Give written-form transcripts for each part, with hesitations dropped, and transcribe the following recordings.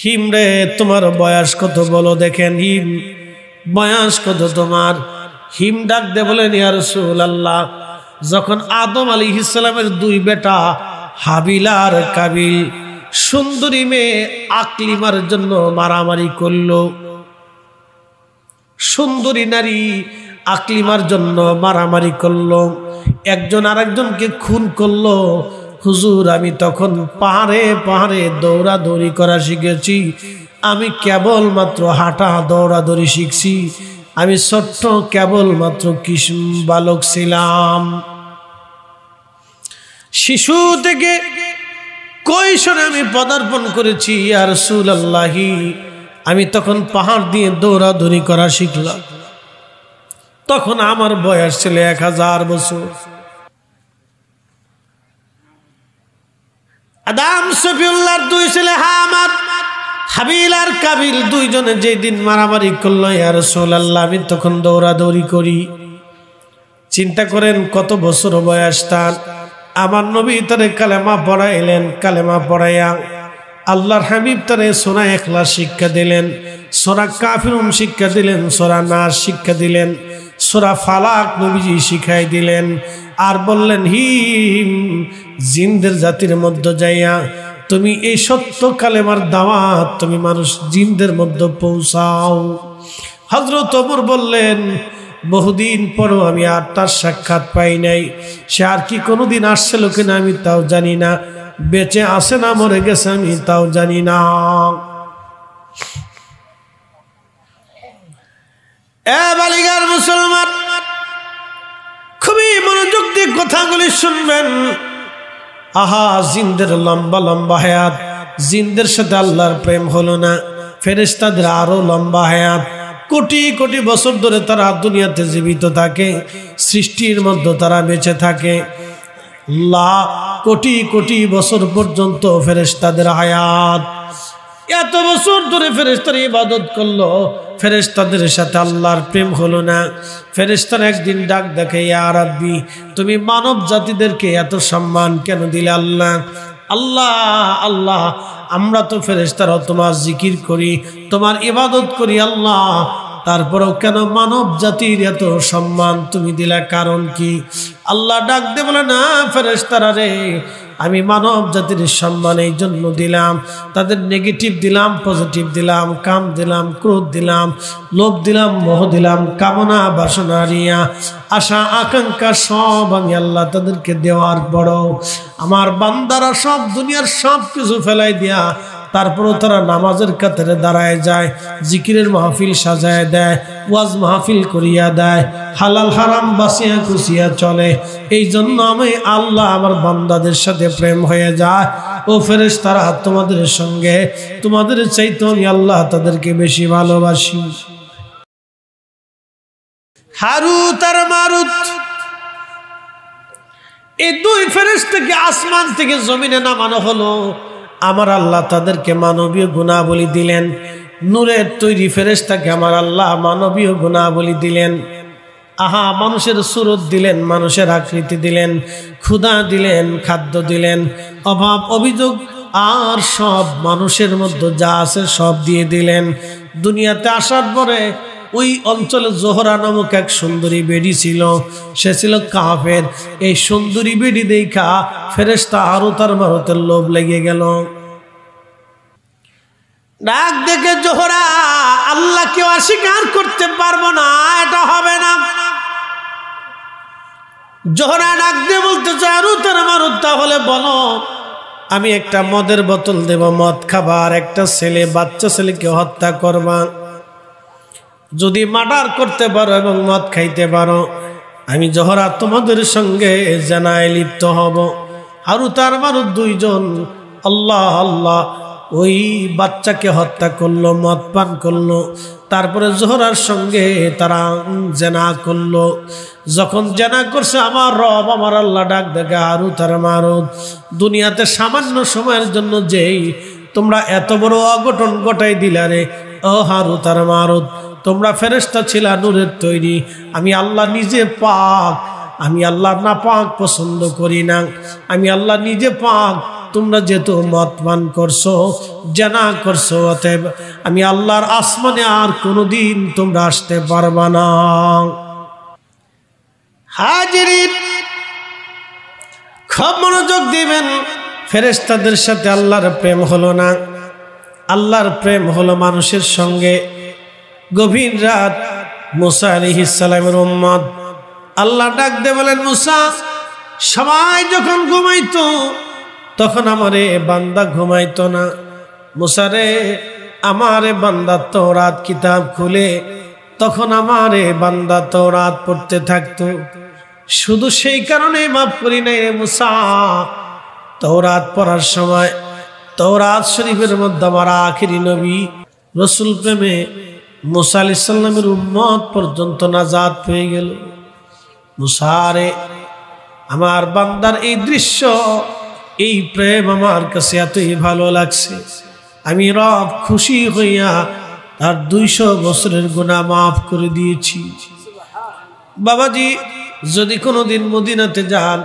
হিম রে তোমার বয়স কত বলো দেখেন, হিম বয়স কত তোমার? হিম ডাক দে বলেন, ইয়া রাসূলুল্লাহ, যখন আদম আলাইহিস সালামের দুই বেটা হাবিল আর কাবিল সুন্দরী মেয়ে আকলিমার জন্য মারামারি করলো, সুন্দরী নারী আকলিমার জন্য মারামারি করলো, একজন আরেকজনকে খুন করলো। হুজুর, আমি তখন পাহাড়ে পাহাড়ে দৌড়াদৌড়ি করা শিখেছি, আমি কেবলমাত্র হাঁটা দৌড়াদৌড়ি শিখছি, আমি ছোট্ট কেবলমাত্র কিশোর বালক ছিলাম। শিশু থেকে কৈশোরে আমি পদার্পণ করেছি ইয়া রাসূলুল্লাহ, আমি তখন পাহাড় দিয়ে দৌড়াদৌড়ি করা শিখলাম। তখন আমার বয়স ছিল 1000 বছর। আদম সফিউল্লাহর দুই ছেলে হাবিল আর কাবিল দুইজনে যেদিন মারামারি করলো ইয়া রাসূলুল্লাহ, আমি তখন দৌড়াদৌড়ি করি। চিন্তা করেন কত বছর বয়স তার। আমার নবী তারে কালেমা পড়াইলেন, কালেমা পড়াইয়া আল্লাহর হাবিব তারে সূরা ইখলাস শিক্ষা দিলেন, সূরা কাফিরুন শিক্ষা দিলেন, সূরা নাস শিক্ষা দিলেন, সূরা ফালাক নবীজি শিখাই দিলেন। আর বললেন, হিম জিনদের জাতির মধ্যে যাইয়া তুমি এই সত্য কালেমার দাওয়াত তুমি মানুষ জিনদের মধ্যে পৌঁছাও। হযরত ওমর বললেন, বহুদিন পরও আমি আর তার সাক্ষাৎ পাই নাই, সে আর কি কোনোদিন আসছিল কিনা আমি তাও জানি না, বেঁচে আসে না মরে গেছে আমি তাও জানি না। এ বালিগার মুসলমান, খুবই মনোযোগ দিয়ে কথাগুলি শুনবেন। আহা, জিনদের লম্বা লম্বা হায়াত, জিনদের সাথে আল্লাহর প্রেম হলো না, ফেরেশতাদের আরো লম্বা হায়াত, কোটি কোটি বছর ধরে তারা দুনিয়াতে জীবিত থাকে, সৃষ্টির মধ্যে তারা বেঁচে থাকে, কোটি কোটি বছর পর্যন্ত ফেরেশতাদের হায়াত। এত বছর ধরে ফেরেশতার ইবাদত করলো, ফেরেশতাদের সাথে আল্লাহর প্রেম হলো না। ফেরেশতারা একদিন ডাক দেখে, ইয়া রাব্বি, তুমি মানব জাতিদেরকে এত সম্মান কেন দিলে আল্লাহ? আল্লাহ আল্লাহ, আমরা তো ফেরেশতারা তোমার জিকির করি, তোমার ইবাদত করি আল্লাহ, তারপরেও কেন মানব জাতির এত সম্মান তুমি দিলা, কারণ কি? আল্লাহ ডাক দে বলে, না ফেরেশতারা রে, আমি মানব জাতির সম্মান এই জন্য দিলাম, তাদের নেগেটিভ দিলাম, পজিটিভ দিলাম, কাম দিলাম, ক্রোধ দিলাম, লোভ দিলাম, মোহ দিলাম, কামনা বাসনা রিয়া আশা আকাঙ্ক্ষা সব আমি আল্লাহ তাদেরকে দেওয়ার বড় আমার বান্দারা সব দুনিয়ার সব কিছু ফেলাই দিয়া তারপরও তারা নামাজের কাতারে দাঁড়ায় যায়, জিকিরের মাহফিল সাজায় দেয়, ওয়াজ মাহফিল করিয়া দেয়, হালাল হারাম বাসিয়া কুসিয়া চলে। এই জন্য আমি আল্লাহ আমার বান্দাদের সাথে প্রেম হয়ে যায়। ও ফেরেশতারা, তোমাদের সঙ্গে তোমাদের চাইতে আমি আল্লাহ তাদেরকে বেশি ভালোবাসি। হারুত আর মারুত, এই দুই ফেরেশতাকে আসমান থেকে জমিনে নামানো হলো। আমার আল্লাহ তাদেরকে মানবীয় গুণাবলী দিলেন। নূরের তৈরি ফেরেশতাকে আমার আল্লাহ মানবীয় গুণাবলী দিলেন। আহা, মানুষের সুরত দিলেন, মানুষের আকৃতি দিলেন, ক্ষুধা দিলেন, খাদ্য দিলেন, অভাব অভিযোগ আর সব মানুষের মধ্যে যা আছে সব দিয়ে দিলেন। দুনিয়াতে আসার পরে ওই অঞ্চলে জোহরা নামক এক সুন্দরী বেডি ছিল, সে ছিল কাফের। এই সুন্দরী বেডি দেখা ফেরেশতা হারুত আর মারুতের লোভ লেগে গেল। ডাক দেখে, জোহরা, আল্লাহকে অস্বীকার করতে পারবো না, এটা হবে না। জোহরা ডাক দিয়ে বলতেছে, হারুত আর মারুত, তাহলে বলো, আমি একটা মদের বোতল দেব, মদ খাবার, একটা ছেলে, বাচ্চা ছেলেকে হত্যা করবা। যদি মার্ডার করতে পারো এবং মদ খাইতে পারো, আমি জোহরা তোমাদের সঙ্গে জানায় লিপ্ত হব। হারুত আর মারুত দুইজন আল্লাহ আল্লাহ ওই বাচ্চাকে হত্যা করলো, মদ পান করলো, তারপরে জোহরার সঙ্গে তারা জেনা করলো। যখন জেনা করছে, আমার রব আমার আল্লাহ ডাক দেখে, হারুত আর মারুত, দুনিয়াতে সামান্য সময়ের জন্য যেই তোমরা এত বড় অঘটন ঘটাই দিলা রে, ও হারুত আর মারুত, তোমরা ফেরেশতা ছিলা নূরের তৈরি, আমি আল্লাহ নিজে পাক, আমি আল্লাহ না পাক পছন্দ করি না, আমি আল্লাহ নিজে পাক, তোমরা যেহেতু মদ পান করছো, জানা করছো, অতএব আমি আল্লাহর আসমানে আর কোনোদিন তোমরা আসতে পারবা না। হাজিরিন, খুব মনোযোগ দিবেন। ফেরেশতাদের সাথে আল্লাহর প্রেম হলো না। আল্লাহর প্রেম হলো মানুষের সঙ্গে। গভীর রাত, মুসা আলাইহিস সালামের উম্মত আল্লাহ ডাক দিয়ে বলেন, মুসা, সবাই যখন ঘুমাইতো তখন আমারে বান্দা ঘুমাইতো না। মুসা রে, আমারে বান্দা তাওরাত কিতাব খুলে তখন আমারে বান্দা তাওরাত পড়তে থাকতো। শুধু সেই কারণে মাফ করি নাই রে মুসা, তাওরাত পড়ার সময় তাওরাত শরীফের মধ্যে আমার আখিরি নবী রসুল প্রেমে মুসা আলাইহিস সালামের উম্মত পর্যন্ত নাজাত পেয়ে গেল। মুসা রে, আমার বান্দার এই দৃশ্য, এই প্রেম আমার কাছে এতই ভালো লাগছে, আমি রব খুশি হইয়া তার 200 বছরের গুনাহ মাফ করে দিয়েছি। বাবাজি, যদি কোনোদিন মদিনাতে যান,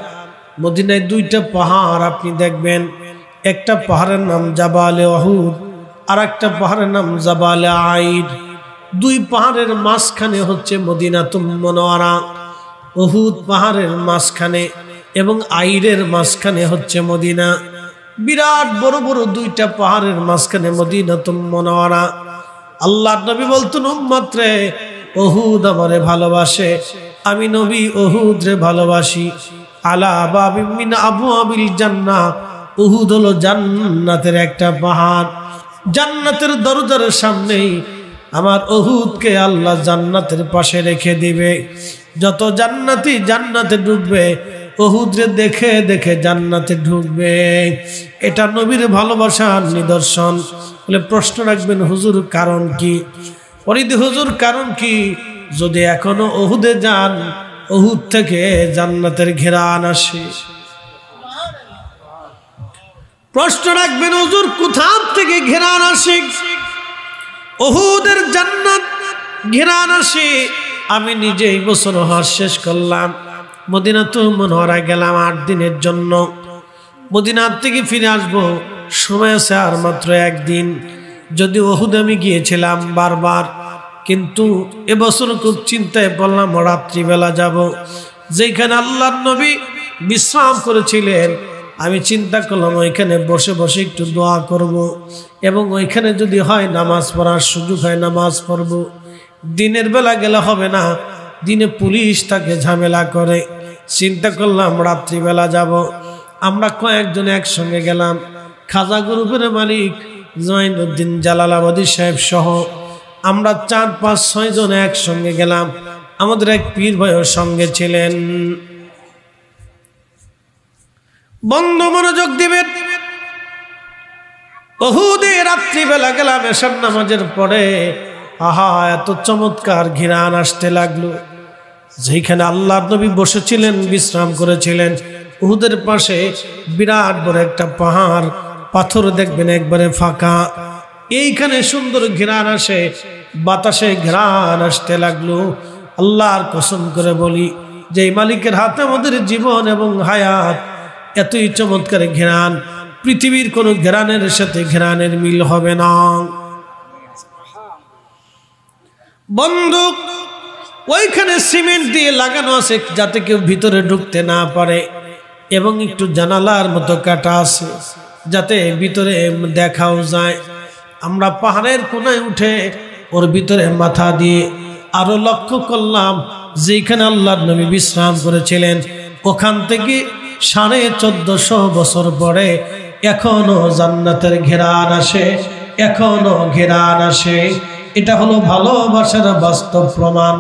মদিনায় 2টা পাহাড় আপনি দেখবেন। একটা পাহাড়ের নাম জাবালে উহুদ, আর একটা পাহাড়ের নাম জাবালে আইদ। 2 পাহাড়ের মাঝখানে হচ্ছে মদিনাতুল মুনাওয়ারা। উহুদ পাহাড়ের মাঝখানে এবং আইরের মাঝখানে হচ্ছে মদিনা। বিরাট বড় বড় 2টা পাহাড়ের মাঝখানে মদিনাতুল মুনাওয়ারা। আল্লাহর নবী বলতেন, উম্মত রে, উহুদ আমারে ভালোবাসে, আমি নবী উহুদ রে ভালোবাসি। আলা বাবিম মিন আবওয়াবিল জান্নাহ, উহুদ হলো জান্নাতের একটা পাহাড়। জান্নাতের দরজার সামনেই আমার উহুদকে আল্লাহ জান্নাতের পাশে রেখে দিবে। যত জান্নাতি জান্নাতে ঢুকবে, উহুদরে দেখে দেখে জান্নাতে ঢুকবে। এটা নবীর ভালোবাসার নিদর্শন। বলে প্রশ্ন রাখবেন, হুজুর কারণ কি? পরিধি হুজুর কারণ কি? যদি এখনো উহুদে যান, উহুদ থেকে জান্নাতের ঘেরান আসে। প্রশ্ন রাখবেন, হুজুর কোথা থেকে ঘেরান আসে? উহুদের জান্নাত ঘেরান আসে। আমি নিজেই বছর হজ শেষ করলাম, মদিনাতুল মুনাওয়ারা গেলাম 8 দিনের জন্য। মদিনার থেকে ফিরে আসবো, সময় আছে আর মাত্র 1 দিন। যদি উহুদে আমি গিয়েছিলাম বারবার, কিন্তু এবছর খুব চিন্তায় পড়লাম রাত্রিবেলা যাব, যেখানে আল্লাহর নবী বিশ্রাম করেছিলেন। আমি চিন্তা করলাম ওইখানে বসে বসে একটু দোয়া করব, এবং ওইখানে যদি হয় নামাজ পড়ার সুযোগ হয় নামাজ পড়ব। দিনের বেলা গেলে হবে না, দিনে পুলিশ তাকে ঝামেলা করে। চিন্তা করলাম রাত্রিবেলা যাব। আমরা কয়েকজন একসঙ্গে গেলাম। খাজা গ্রুপের মালিক জয়নুদ্দিন জালালাবাদী সাহেব সহ আমরা 4, 5, 6 জন একসঙ্গে গেলাম। আমাদের এক পীর ভাইও সঙ্গে ছিলেন। বন্ধু মনোযোগ দিবেন, উহুদে রাত্রিবেলা গেলাম এশার নামাজের পরে। আহা, এত চমৎকার ঘিরান আসতে লাগলো। যেখানে আল্লাহর নবী বসেছিলেন, বিশ্রাম করেছিলেন, উহুদের পাশে বিরাট বড় একটা পাহাড়, পাথর দেখবেন একবারে ফাঁকা। এইখানে সুন্দর ঘিরান আসে, বাতাসে ঘিরান আসতে লাগলো। আল্লাহর কসম করে বলি, যে মালিকের হাতে আমাদের জীবন এবং হায়াত, এতই চমৎকার ঘিরান, পৃথিবীর কোন ঘিরানের সাথে ঘিরানের মিল হবে না। বন্ধু, ওইখানে সিমেন্ট দিয়ে লাগানো আছে যাতে কেউ ভিতরে ঢুকতে না পারে, এবং একটু জানালার মতো কাটা আছে যাতে ভিতরে দেখাও যায়। আমরা পাহাড়ের কোনায় উঠে ওর ভিতরে মাথা দিয়ে আরো লক্ষ্য করলাম যেখানে আল্লাহর নবী বিশ্রাম করেছিলেন, ওখান থেকে 1450 বছর পরে এখনো জান্নাতের ঘেরান আসে, এখনো ঘেরান আসে। এটা হলো ভালোবাসার বাস্তব প্রমাণ।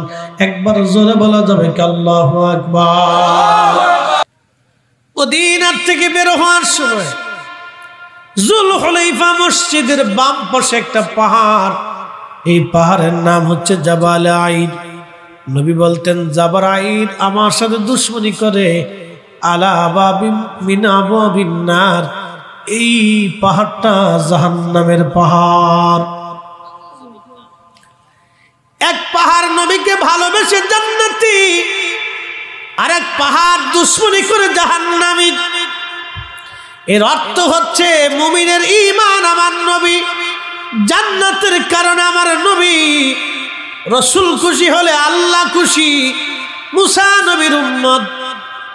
একবার জোরে বলা যাবে কি আল্লাহু আকবার। মদিনার থেকে বের হওয়ার সময় জুলহুলাইফা মসজিদের বাম পাশে একটা পাহাড়, এই পাহাড়ের নাম হচ্ছে জাবাল আইদ। নবী বলতেন, জাবাল আইদ আমার সাথে দুশমনি করে, আলা বাবিন মিন আবওয়াবিন নার, এই পাহাড়টা জাহান্নামের পাহাড়। এক পাহাড় নবীকে ভালোবেসে জান্নাতি, আর এক পাহাড় দুশমনি করে জাহান্নামী। এর অর্থ হচ্ছে মুমিনের ঈমান আমার নবী, জান্নাতের কারণে আমার নবী, রাসূল খুশি হলে আল্লাহ খুশি। মুসা নবীর উম্মত,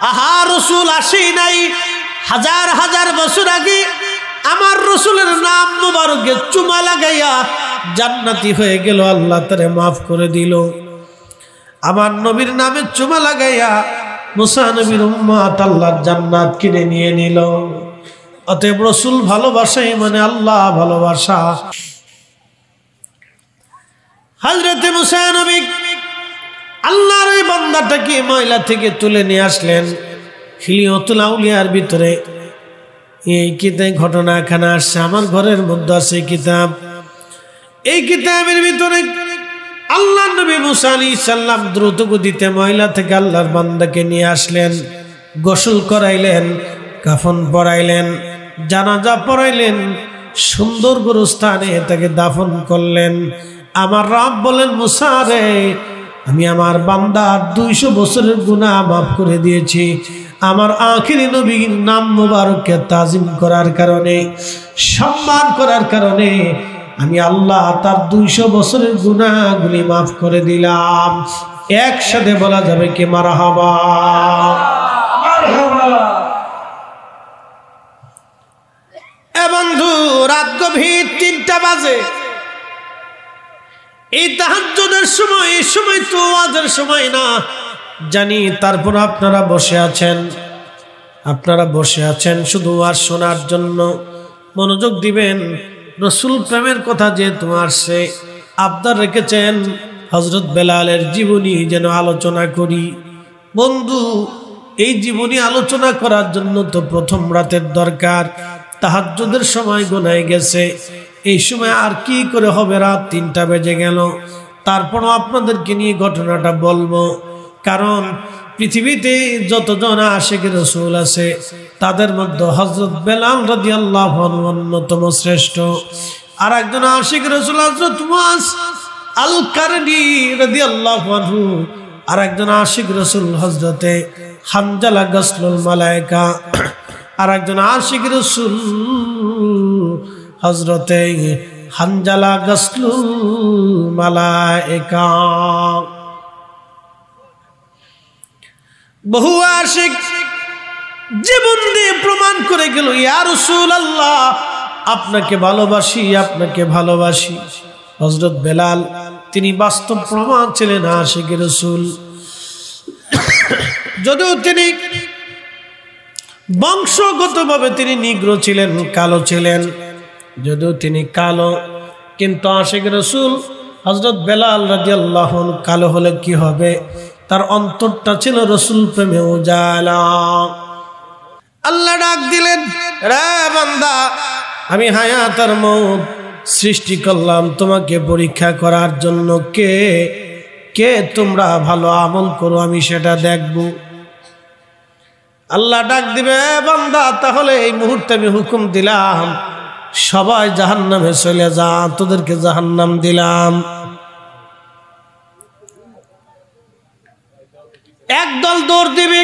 আহা রাসূল আসে নাই হাজার হাজার বছর আগে, আমার রাসূলের নাম মুবারকে চুমা লাগাইয়া জান্নাতি হয়ে গেল, আল্লাহ তারে মাফ করে দিল। আমার নবীর নামে চুমা লাগাইয়া মুসা নবীর উম্মত আল্লাহর জান্নাত কিনে নিয়ে নিল। অতএব রাসূল ভালোবাসাই মানে আল্লাহ ভালোবাসা। হযরত মুসা নবী আল্লাহর ওই বান্দাটাকে ময়লা থেকে তুলে নিয়ে আসলেন। হিলিয়াতুল আউলিয়ার ভিতরে এই কিতাব ঘটনা এখানে আসছে, আমার ঘরের মধ্যে আছে কিতাব। এই কিতাবের ভিতরে আল্লাহ নবী মুসা আলাইহিস সালাম দ্রুত গতিতে ময়লা থেকে আল্লাহর বান্দাকে নিয়ে আসলেন, গোসল করাইলেন, কাফন পরাইলেন, জানাজা পড়াইলেন, সুন্দর গুরুস্থানে তাকে দাফন করলেন। আমার রব বলেন, মুসা রে, আমি আমার বান্দার 200 বছরের গুনাহ মাফ করে দিয়েছি। আমার আখিরি নবীর নাম মুবারককে তাজিম করার কারণে, সম্মান করার কারণে আমি আল্লাহ তার 200 বছরের গুনাহগুলি মাফ করে দিলাম। একসাথে বলা যাবে কি মারহাবা, মারহাবা। এ বন্ধু, রাত গভীর 3টা বাজে, এই তাহাজ্জুদের সময়, এই সময় তো ওয়াজের সময় না জানি, তারপর আপনারা বসে আছেন শুধু ওয়াজ শোনার জন্য। মনোযোগ দিবেন, রাসূল প্রেমের কথা যেহেতু আসছে, আবদার রেখেছেন হযরত বেলালের জীবনী যেন আলোচনা করি। বন্ধু, এই জীবনী আলোচনা করার জন্য তো প্রথম রাতের দরকার। তাহাজ্জুদের সময় গোনায় গেছে, এই সময় আর কি করে হবে, রাত 3টা বেজে গেল। তারপরও আপনাদেরকে নিয়ে ঘটনাটা বলবো, কারণ পৃথিবীতে যতজন আশিক রাসূল আছে তাদের মধ্যে হযরত বেলাল রাদিয়াল্লাহু আনহু অন্যতম শ্রেষ্ঠ। আর একজন আশিক রাসূল হযরত মুআজ আল কারনি রাদিয়াল্লাহু আনহু, আর একজন আশিক রাসূল হযরতে হানজালা গাসলুল মালায়েকা, আর একজন আশিক রাসূল হযরতে হানজালা গাসলুল মালায়েকা। বহু আশিক জীবন দিয়ে প্রমাণ করে গেল, ইয়া রাসূলুল্লাহ, আপনাকে ভালোবাসি, আপনাকে ভালোবাসি। হযরত বেলাল তিনি বাস্তব প্রমাণ ছিলেন আশিক রাসূল। যদিও তিনি বংশগতভাবে তিনি নিগ্রো ছিলেন, কালো ছিলেন, যদিও তিনি কালো, কিন্তু আশিক রাসূল হযরত বেলাল রাদিয়াল্লাহু আনহু কালো হলে কি হবে, তার অন্তরটা ছিল রাসূল প্রেমে উজালা। আল্লাহ ডাক দিলেন, রে বান্দা, আমি হায়াত আর মউত সৃষ্টি করলাম তোমাকে পরীক্ষা করার জন্য। কে কে তোমরা ভালো আমল করো আমি সেটা দেখব। আল্লাহ ডাক দিবে, বান্দা, তাহলে এই মুহূর্তে আমি হুকুম দিলাম, সবাই জাহান্নামে চলে যা, তোদেরকে জাহান্নাম দিলাম। একদল দৌড় দিবে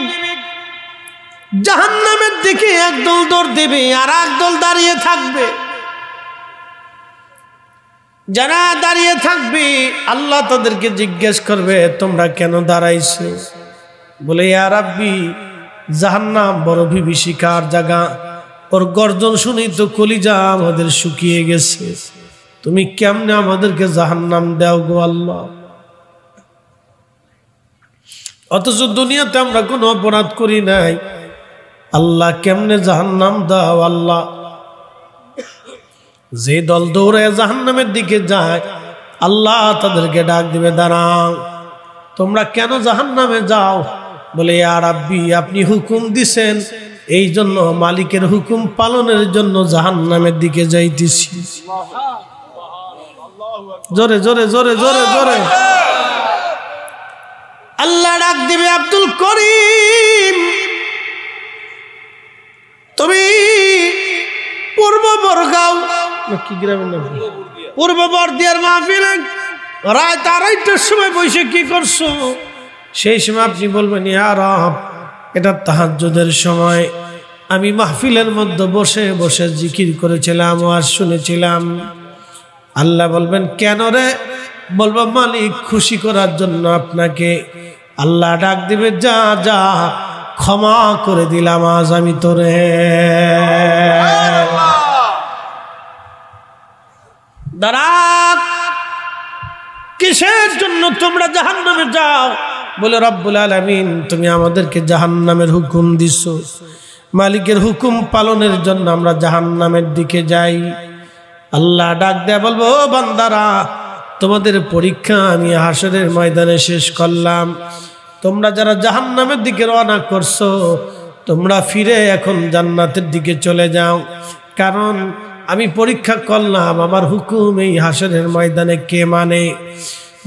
জাহান্নামের দিকে, একদল দৌড় দিবে, আর একদল দাঁড়িয়ে থাকবে। যারা দাঁড়িয়ে থাকবে আল্লাহ তাদেরকে জিজ্ঞেস করবে, তোমরা কেন দাঁড়াইছো? বলে, ইয়া রাব্বি, জাহান্নাম বড় বিভীষিকার জায়গা, ওর গর্জন শুনেই তো কলিজা আমাদের শুকিয়ে গেছে, তুমি কেমনে আমাদেরকে জাহান্নাম দাও গো আল্লাহ? অথচ দুনিয়াতে আমরা কোনো অপরাধ করি নাই, আল্লাহ কেমনে জাহান্নাম দাও আল্লাহ? যে দল দৌড়ে জাহান্নামের দিকে যায় আল্লাহ তাদেরকে ডাক দিবে, দাঁড়াও, তোমরা কেন জাহান্নামে যাও? বলে, ইয়া রাব্বি, আপনি হুকুম দিছেন, এই জন্য মালিকের হুকুম পালনের জন্য জাহান্নামের দিকে যাইতেছি। জোরে জোরে জোরে জোরে জোরে আল্লাহ ডাক দিবে, আব্দুল করিম, তুমি পূর্ব বরগাঁও, কি গ্রামের নাম, পূর্ব বরদিয়ার মাহফিলে রাত 2:30টার সময় বসে কি করছো? সেই সময় আপনি বলবেন, ইয়া রব, এটা তাহাজ্জুদের সময়, আমি মাহফিলের মধ্যে বসে বসে জিকির করেছিলাম, ওয়াজ শুনেছিলাম। আল্লাহ বলবেন কেন রে? বলবো মালিক খুশি করার জন্য আপনাকে। আল্লাহ ডাক দিবে যা যা ক্ষমা করে দিলাম আজ আমি তোরে। দাঁড়াত কিসের জন্য তোমরা জাহান্নামে যাও? বলে রব্বুল আলামিন তুমি আমাদেরকে জাহান্নামের হুকুম দিছো, মালিকের হুকুম পালনের জন্য আমরা জাহান্নামের দিকে যাই। আল্লাহ ডাক দেয়া বলবো ও বান্দারা, তোমাদের পরীক্ষা আমি হাসরের ময়দানে শেষ করলাম। তোমরা যারা জাহান্নামের দিকে রওনা করছো, তোমরা ফিরে এখন জান্নাতের দিকে চলে যাও, কারণ আমি পরীক্ষা করলাম আমার হুকুম এই হাসরের ময়দানে কে মানে।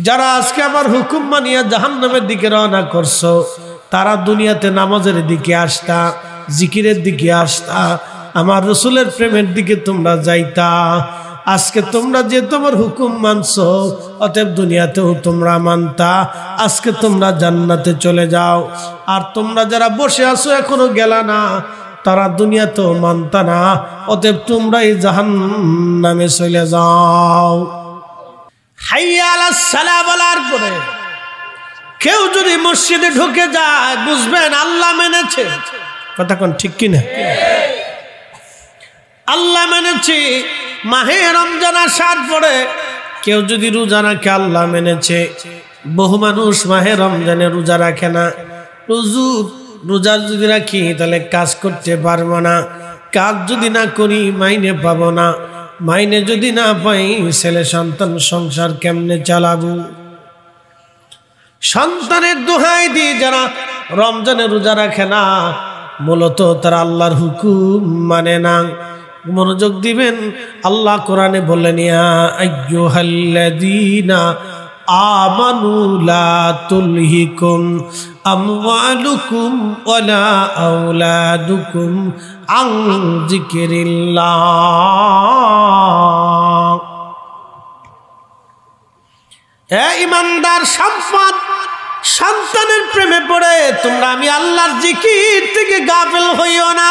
যারা আজকে আমার হুকুম মানিয়া জাহান্নামের দিকে রওনা করছো, তারা দুনিয়াতে নামাজের দিকে আসতা, জিকিরের দিকে আসতা, আমার রসুলের প্রেমের দিকে তোমরা যাইতা। আজকে তোমরা যে তোমার হুকুম মানছো, অতএব দুনিয়াতেও তোমরা মানতা। আজকে তোমরা জান্নাতে চলে যাও। আর তোমরা যারা বসে আছো এখনো গেলা না, তারা দুনিয়াতেও মানতা না, অতএব তোমরা এই জাহান্নামে চলে যাও। হাইয়া আলাস সালাহ বলার পরে কেউ যদি মসজিদে ঢুকে যায়, বুঝবেন আল্লাহ মেনেছে। কথা কোন ঠিক কিনা? আল্লাহ মেনেছে। মাহে রমজান আসার পরে কেউ যদি রোজা রাখে, আল্লাহ মেনেছে। বহু মানুষ মাহে রমজানে রোজা রাখে না। রোজা যদি রাখি তাহলে কাজ করতে পারবো না, কাজ যদি না করি মাইনে পাবো না, মাইনে যদি না পাই ছেলে সন্তান সংসার কেমনে চালাবো। সন্তানের দোহাই দিয়ে যারা রমজানে রোজা রাখে না, মূলত তারা আল্লাহর হুকুম মানে না। মনোযোগ দিবেন, আল্লাহ কোরআনে বললেন ইয়া আইয়ুহাল্লাযীনা আমানু লা তুলহিকুম আমওয়ালুকুম ওয়ালা আওলাদুকুম আন যিকিরিল্লাহ। হে ঈমানদার, সম্পদ সন্তানের প্রেমে পড়ে তোমরা আমি আল্লাহর জিকির থেকে গাফিল হইও না।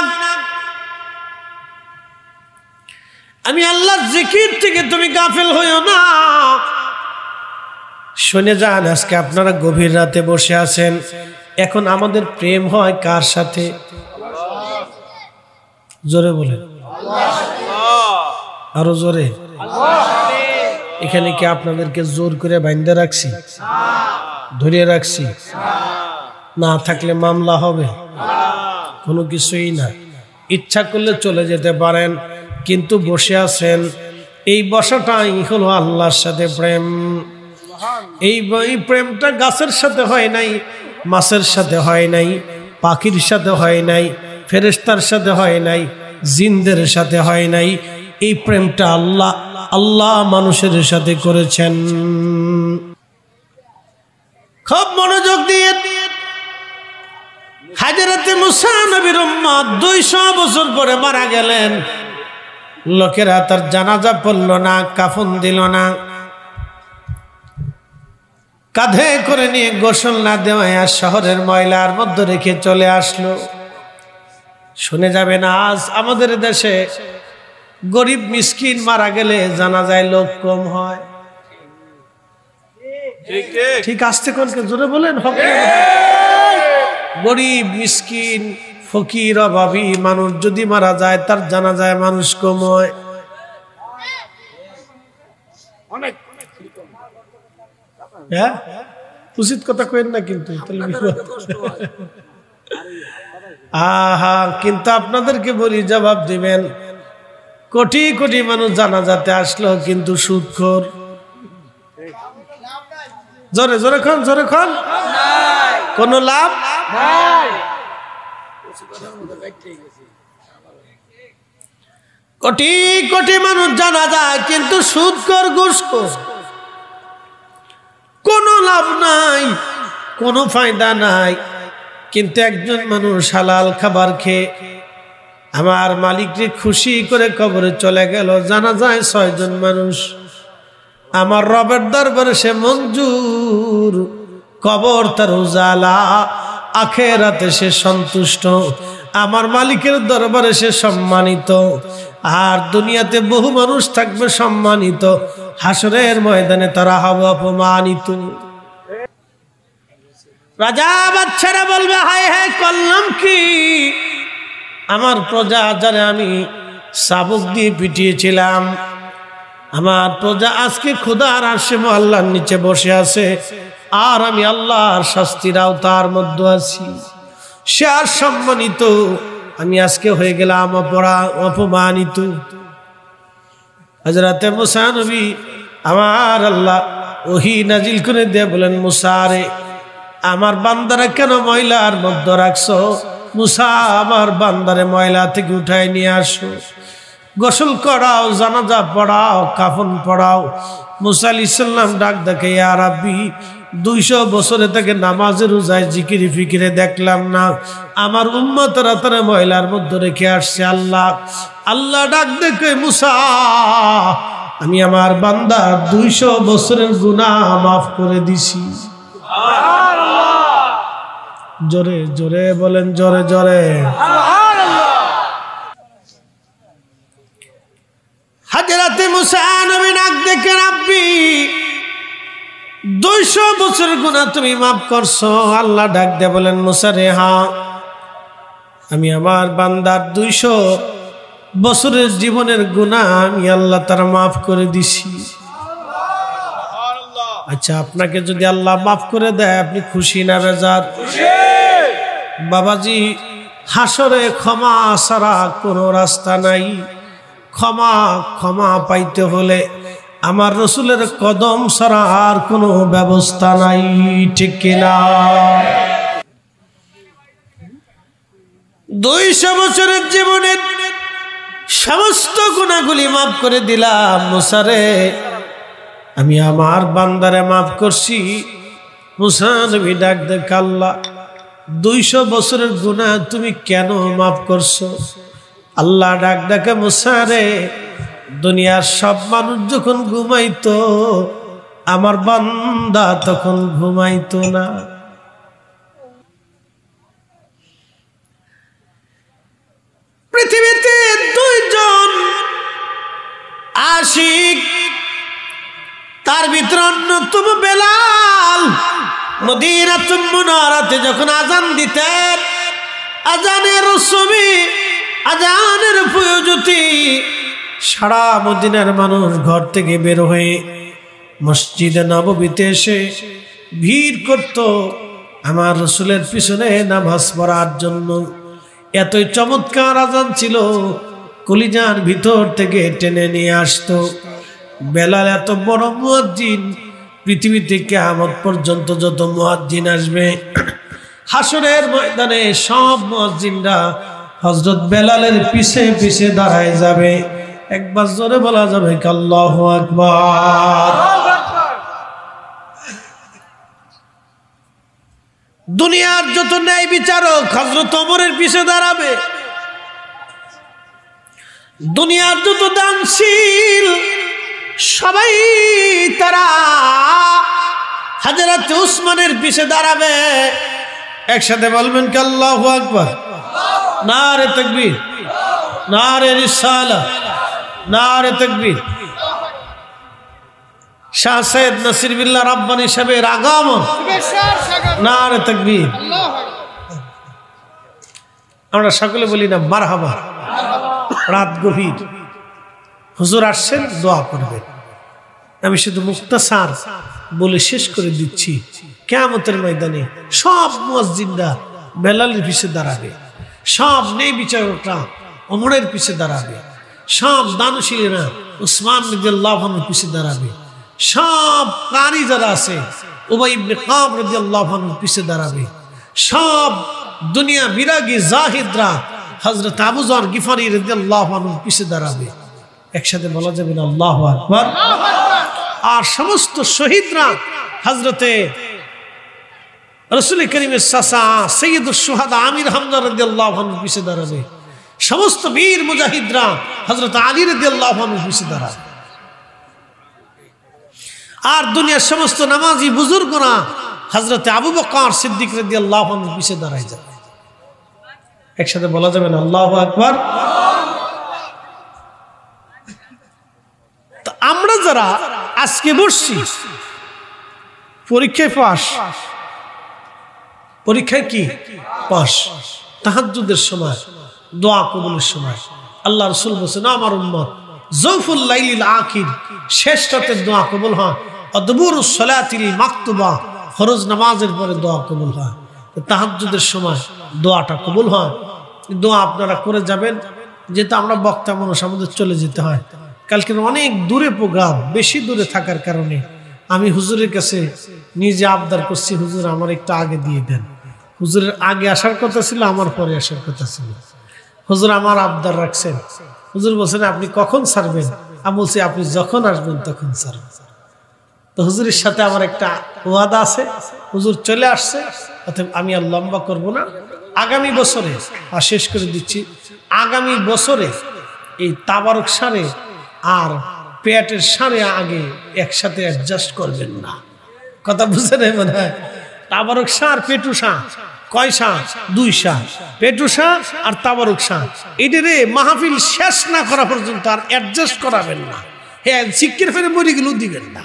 আমি আল্লাহর জিকির থেকে তুমি গাফিল হইও না। শুনে যান, আজকে আপনারা গভীর রাতে বসে আছেন, এখন আমাদের প্রেম হয় কার সাথে? জোরে বলেন, আরো জোরে। এখানে কি আপনাদেরকে জোর করে বাইন্ধে রাখছি, ধরে রাখছি? না থাকলে মামলা হবে, কোনো কিছুই না। ইচ্ছা করলে চলে যেতে পারেন, কিন্তু বসে আছেন। এই বসাটাই হলো আল্লাহর সাথে প্রেম। এই প্রেমটা গাছের সাথে হয় নাই, মাছের সাথে হয় নাই, পাখির সাথে হয় নাই, ফেরেশতার সাথে হয় নাই, জিনদের সাথে হয় নাই। এই প্রেমটা আল্লাহ মানুষের সাথে করেছেন। খুব মনোযোগ দিয়ে। হাজরাতে মুসা নবীর উম্মত 200 বছর পরে মারা গেলেন। লোকেরা তার জানাজা পড়ল না, কাফন দিল না, কাঁধে করে নিয়ে গোসল না দেওয়ায় শহরের ময়লার মধ্যে রেখে চলে আসলো। শুনে যাবেন, আজ আমাদের দেশে গরিব মিসকিন মারা গেলে জানাজায় লোক কম হয়। ঠিক আসতে কোন জোরে বলেন। গরিব মিসকিন ফকির অভাবী মানুষ যদি মারা যায়, তার জানাজায় মানুষ কম হয়। হ্যাঁ, উচিত কথা কইেন না কিন্তু। আহা, কিন্তু আপনাদেরকে বলি, জবাব দিবেন। কোটি কোটি মানুষ জানাজাতে আসলো, কিন্তু সুদখোর। জোরে জোরে খান, জোরে খান। কোন লাভ নাই। কোটি কোটি মানুষ জানা যায়, কিন্তু সুদখোর, ঘুষখোর। কোনো লাভ নাই, কোনো ফায়দা নাই। কিন্তু একজন মানুষ হালাল খাবার খেয়ে আমার মালিককে খুশি করে কবরে চলে গেল, জানা যায় 6 জন মানুষ। আমার রবের দরবারে সে মঞ্জুর, কবর তার উজালা, আখিরাতে সে সন্তুষ্ট। আমার মালিকের দরবারে সে সম্মানিত। আর দুনিয়াতে বহু মানুষ থাকবে সম্মানিত, হাসরের ময়দানে তারা হবে অপমানিত। রাজা বাচ্চারা বলবে, হায় হায় করলাম কি? আমার প্রজা যারা আমি চাবুক দিয়ে পিটিয়েছিলাম, আমার প্রজা আজকে খোদার আরশে আল্লাহর নিচে বসে আছে, আর আমি আল্লাহর শাস্তির আওতার মধ্যে আছি। সে আর সম্মানিত, আমি আজকে হয়ে গেলাম অপমানিত। হযরতে মুসা নবী আমার আল্লাহ ওহী নাজিল করে দিয়ে বলেন, মুসা রে, আমার বান্দারা কেন ময়লার মধ্যে রাখছো? মুসা, আমার বান্দারে ময়লা থেকে উঠায় নিয়ে আসো, গোসল করাও, জানাজা পড়াও, কাফন পড়াও। মুসা আলাইহিস সালাম ডাক দেখে, ইয়া রাব্বি, 200 বছরে থেকে নামাজে রোজায় জিকিরে ফিকিরে দেখলাম না, আমার উম্মতরা তারা ময়লার মধ্যে রেখে আসছে। আল্লাহ আল্লাহ ডাক দেখে, মুসা, আমি আমার বান্দা 200 বছরের গুনাহ মাফ করে দিছি। জোরে জোরে বলেন, জোরে জোরে। হযরতে মুসা নবী ডাক দেখে, রাব্বি, 200 বছরের গুনাহ তুমি মাফ করছো? আল্লাহ ডাক দিয়ে বলেন, মুসা রে, হ্যাঁ, আমি আমার বান্দার 200 বছরের জীবনের গুনাহ আমি আল্লাহ তারা মাফ করে দিছি। আচ্ছা, আপনাকে যদি আল্লাহ মাফ করে দেয়, আপনি খুশি না বেজার? বাবাজি, হাসরে ক্ষমা ছাড়া কোনো রাস্তা নাই। ক্ষমা পাইতে হলে আমার রসুলের কদম ছাড়া আর কোনো ব্যবস্থা নাই, ঠিক কিনা? 200 বছরের জীবনের সমস্ত গুনাহগুলি মাফ করে দিলাম। মুসা রে, আমি আমার বান্দারে মাফ করছি। মুসা নবী ডাক দেখে, আল্লাহ, 200 বছরের গুনাহ তুমি কেন মাফ করছো? আল্লাহ ডাক দেখে, মুসা রে, দুনিয়ার সব মানুষ যখন ঘুমাইতো, আমার বান্দা তখন ঘুমাইতো না। পৃথিবীতে 2 জন আশিক, তার ভিতরে অন্যতম বেলাল। মদিনাতুল মুনাওয়ারাতে যখন আজান দিতেন, আজানের সময়, আজানের প্রয়োজতি, সারা মদিনার মানুষ ঘর থেকে বের হয়ে মসজিদে নববীতে এসে ভিড় করত আমার রসুলের পিছনে নামাজ পড়ার জন্য। এতই চমৎকার আজান ছিল, কলিজার ভিতর থেকে টেনে নিয়ে আসতো। বেলাল এত বড় মুয়াজ্জিন, পৃথিবীতে কিয়ামত পর্যন্ত যত মুয়াজ্জিন আসবে, হাসরের ময়দানে সব মুয়াজ্জিনরা হযরত বেলালের পিছে পিছে দাঁড়ায় যাবে। একবার জোরে বলা যাবে আল্লাহু আকবার। দুনিয়ার যত ন্যায় বিচারক হযরত ওমরের পিছে দাঁড়াবে। দুনিয়ার যত দানশীল সবাই তারা হযরত উসমানের পিছে দাঁড়াবে। একসাথে বলবেন কি আল্লাহু আকবার। নারে তাকবীর, নারে রিসালাহ, নারে তাকবীর। শাহ সৈয়দ নাসির বিল্লাহ রাব্বানী সাহেবের আগমন, নারে তাকবীর। আমরা সকলে বলি না মারহাবা। রাত গভীর, হুজুর আসছেন, দোয়া করবেন। আমি শুধু মুক্তাসার বলে শেষ করে দিচ্ছি। কিয়ামতের ময়দানে সব মুয়াজ্জিনরা বেলালের পিছে দাঁড়াবে, সব নেই বিচারকরা ওমরের পিছে দাঁড়াবে, সব দানশীলেরা উসমান রাদিয়াল্লাহু আনহুর পিছে দাঁড়াবে, সব কারি যারা আছে উবাই ইবনে কাব রাদিয়াল্লাহু আনহুর পিছে দাঁড়াবে, সব দুনিয়া বিরাগী জাহিদরা হযরত আবু যর গিফারি রাদিয়াল্লাহু আনহুর পিছে দাঁড়াবে। একসাথে বলা যাবে না আল্লাহু আকবার। আর সমস্ত শহীদরা হযরতে রাসূল করিমের চাচা সৈয়দুশ শুহাদা আমির হামজা রাদিয়াল্লাহু আনহুর পিছে দাঁড়াবে। সমস্ত বীর মুজাহিদরা হযরত আলী রাদিয়াল্লাহু আনহুর পিছে দাঁড়াবে। আর দুনিয়ার সমস্ত নামাজি বুজুর্গরা হযরতে আবু বকর সিদ্দিক রাদিয়াল্লাহু আনহুর পিছে দাঁড়ায় যাবে। একসাথে বলা যাবে না আল্লাহু আকবার? তো আমরা যারা আজকে বসছি পরীক্ষায় পাস, পরীক্ষায় কি পাস, তাহাজ্জুদের সময়, দোয়া কবুলের সময় আল্লাহ রাসূল বলেছেন আমার উম্মত জৌফুল লাইলিল আখির, শেষ রাতের দোয়া কবুল হয়, অদবুরুস সালাতিল মাকতুবা, ফরজ নামাজের পরে দোয়া কবুল হয়। তাহাজ্জুদের সময় দোয়াটা কবুল হয়। দোয়া আপনারা করে যাবেন, যেহেতু আমরা বক্তা মানুষ আমাদের চলে যেতে হয়, কালকে অনেক দূরে প্রোগ্রাম, বেশি দূরে থাকার কারণে আমি হুজুরের কাছে নিজে আবদার করছি, হুজুর আমার একটু আগে দিয়ে দেন। হুজুরের আগে আসার কথা ছিল, আমার পরে আসার কথা ছিল। হুজুর আমার আবদার রাখছেন। হুজুর বলছেন আপনি কখন ছাড়বেন? আমি বলছি আপনি যখন আসবেন তখন ছাড়বেন। তো হুজুরের সাথে আমার একটা ওয়াদা আছে, হুজুর চলে আসছে, অতএব আমি আর লম্বা করব না। আগামী বছরে, আর শেষ করে দিচ্ছি, আগামী বছরে এই তাবারক সারে আর পেটের সারে আগে একসাথে অ্যাডজাস্ট করবেন না। কথা বুঝে নেই মনে হয়? তাবারক সার পেটু সার, কয় সার? 2 সার, পেটু সার আর তাবারক সার। এটারে মাহফিল শেষ না করা পর্যন্ত আর অ্যাডজাস্ট করাবেন না। হ্যাঁ, শিক্ষের ফেরে মরে গেলেও দিবেন না,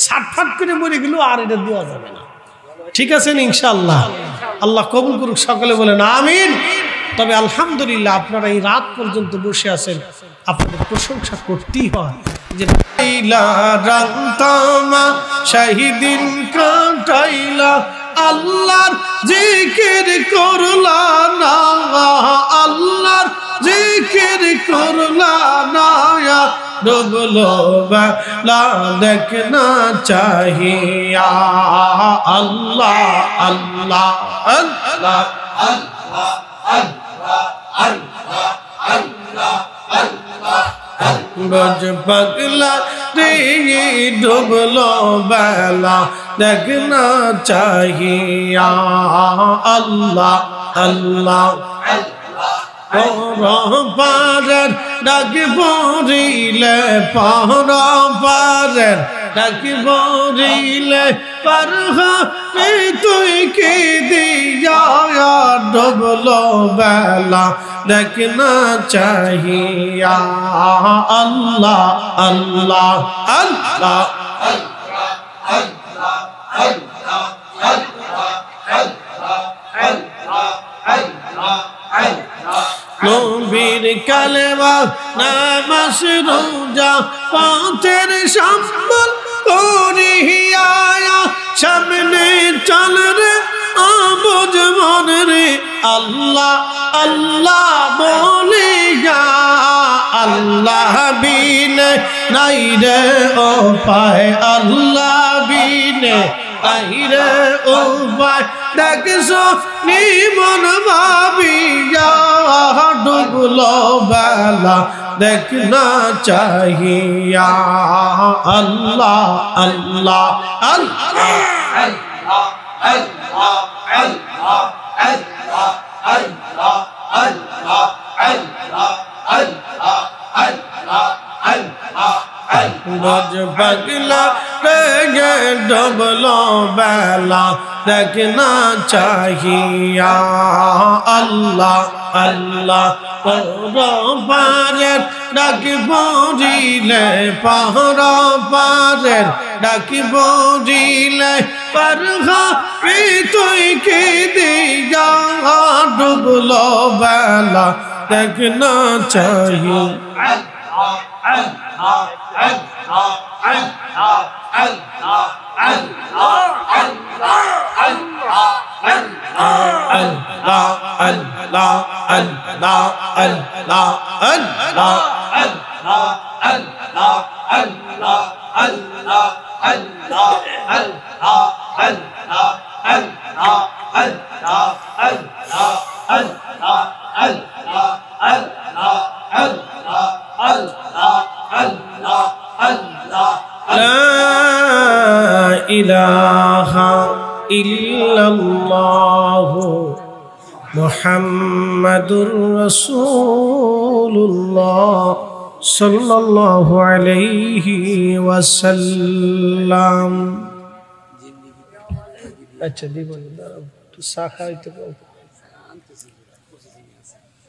ছাটফাট করে মরে গেলেও আর এটা দেওয়া যাবে না। ঠিক আছে ইনশাআল্লাহ? আল্লাহ কবুল করুক, সকলে বলেন আমিন। তবে আলহামদুলিল্লাহ আপনারা এই রাত পর্যন্ত বসে আছেন, আপনাদের প্রশংসা করতেই হয় যে শাহিদিন কাটাইলা আল্লাহর জিকির করলা না, আল্লাহর জিকির করলা না, ডুবলো বেলা দেখনা চাহিয়া আল্লাহ আল্লাহ আল্লাহ আল্লাহ আল্লাহ আল্লাহ আল্লাহ গজ পাগলা রে ডুবলো বেলা দেখনা চাহিয়া আল্লাহ আল্লাহ পারের ডাক পড়িলে, পারের ডাক পড়িলে পার হবে তুই কি দিয়া ডুবলো বেলা দেখনা চাহিয়া আল্লাহ আল্লাহ আল্লাহ নবীর কালেমা নামাজ রোজা পথের সম্বল করিয়া সামনে চল রে আবুজ মন রে আল্লাহ আল্লাহ বলিয়া আল্লাহ বিনে নাই রে ও পায়, আল্লাহ বিনে নাই রে ও পায়, দেখছো নিমন ভাবিয়া ডুবলো বেলা দেখনা চাহিয়া আল্লাহ আল্লাহ আল্লাহ আল্লাহ আল্লাহ আল্লাহ আল্লাহ আল্লাহ আল্লাহ আল্লাহ আল্লাহ আল্লাহ আল্লাহ গজ পাগলা রে ডুবলো বেলা দেখনা চাহিয়া আল্লাহ আল্লাহ পারের ডাক পড়িলে, পারের ডাক পড়িলে পার হবে তুই কি দিয়া ডুবলো বেলা দেখনা চাহিয়া ইলাহা ইল্লাল্লাহু মুহাম্মাদুর রাসূলুল্লাহ সাল্লাল্লাহু আলাইহি ওয়াসাল্লাম। আচ্ছা দিব তো শাখা হইতে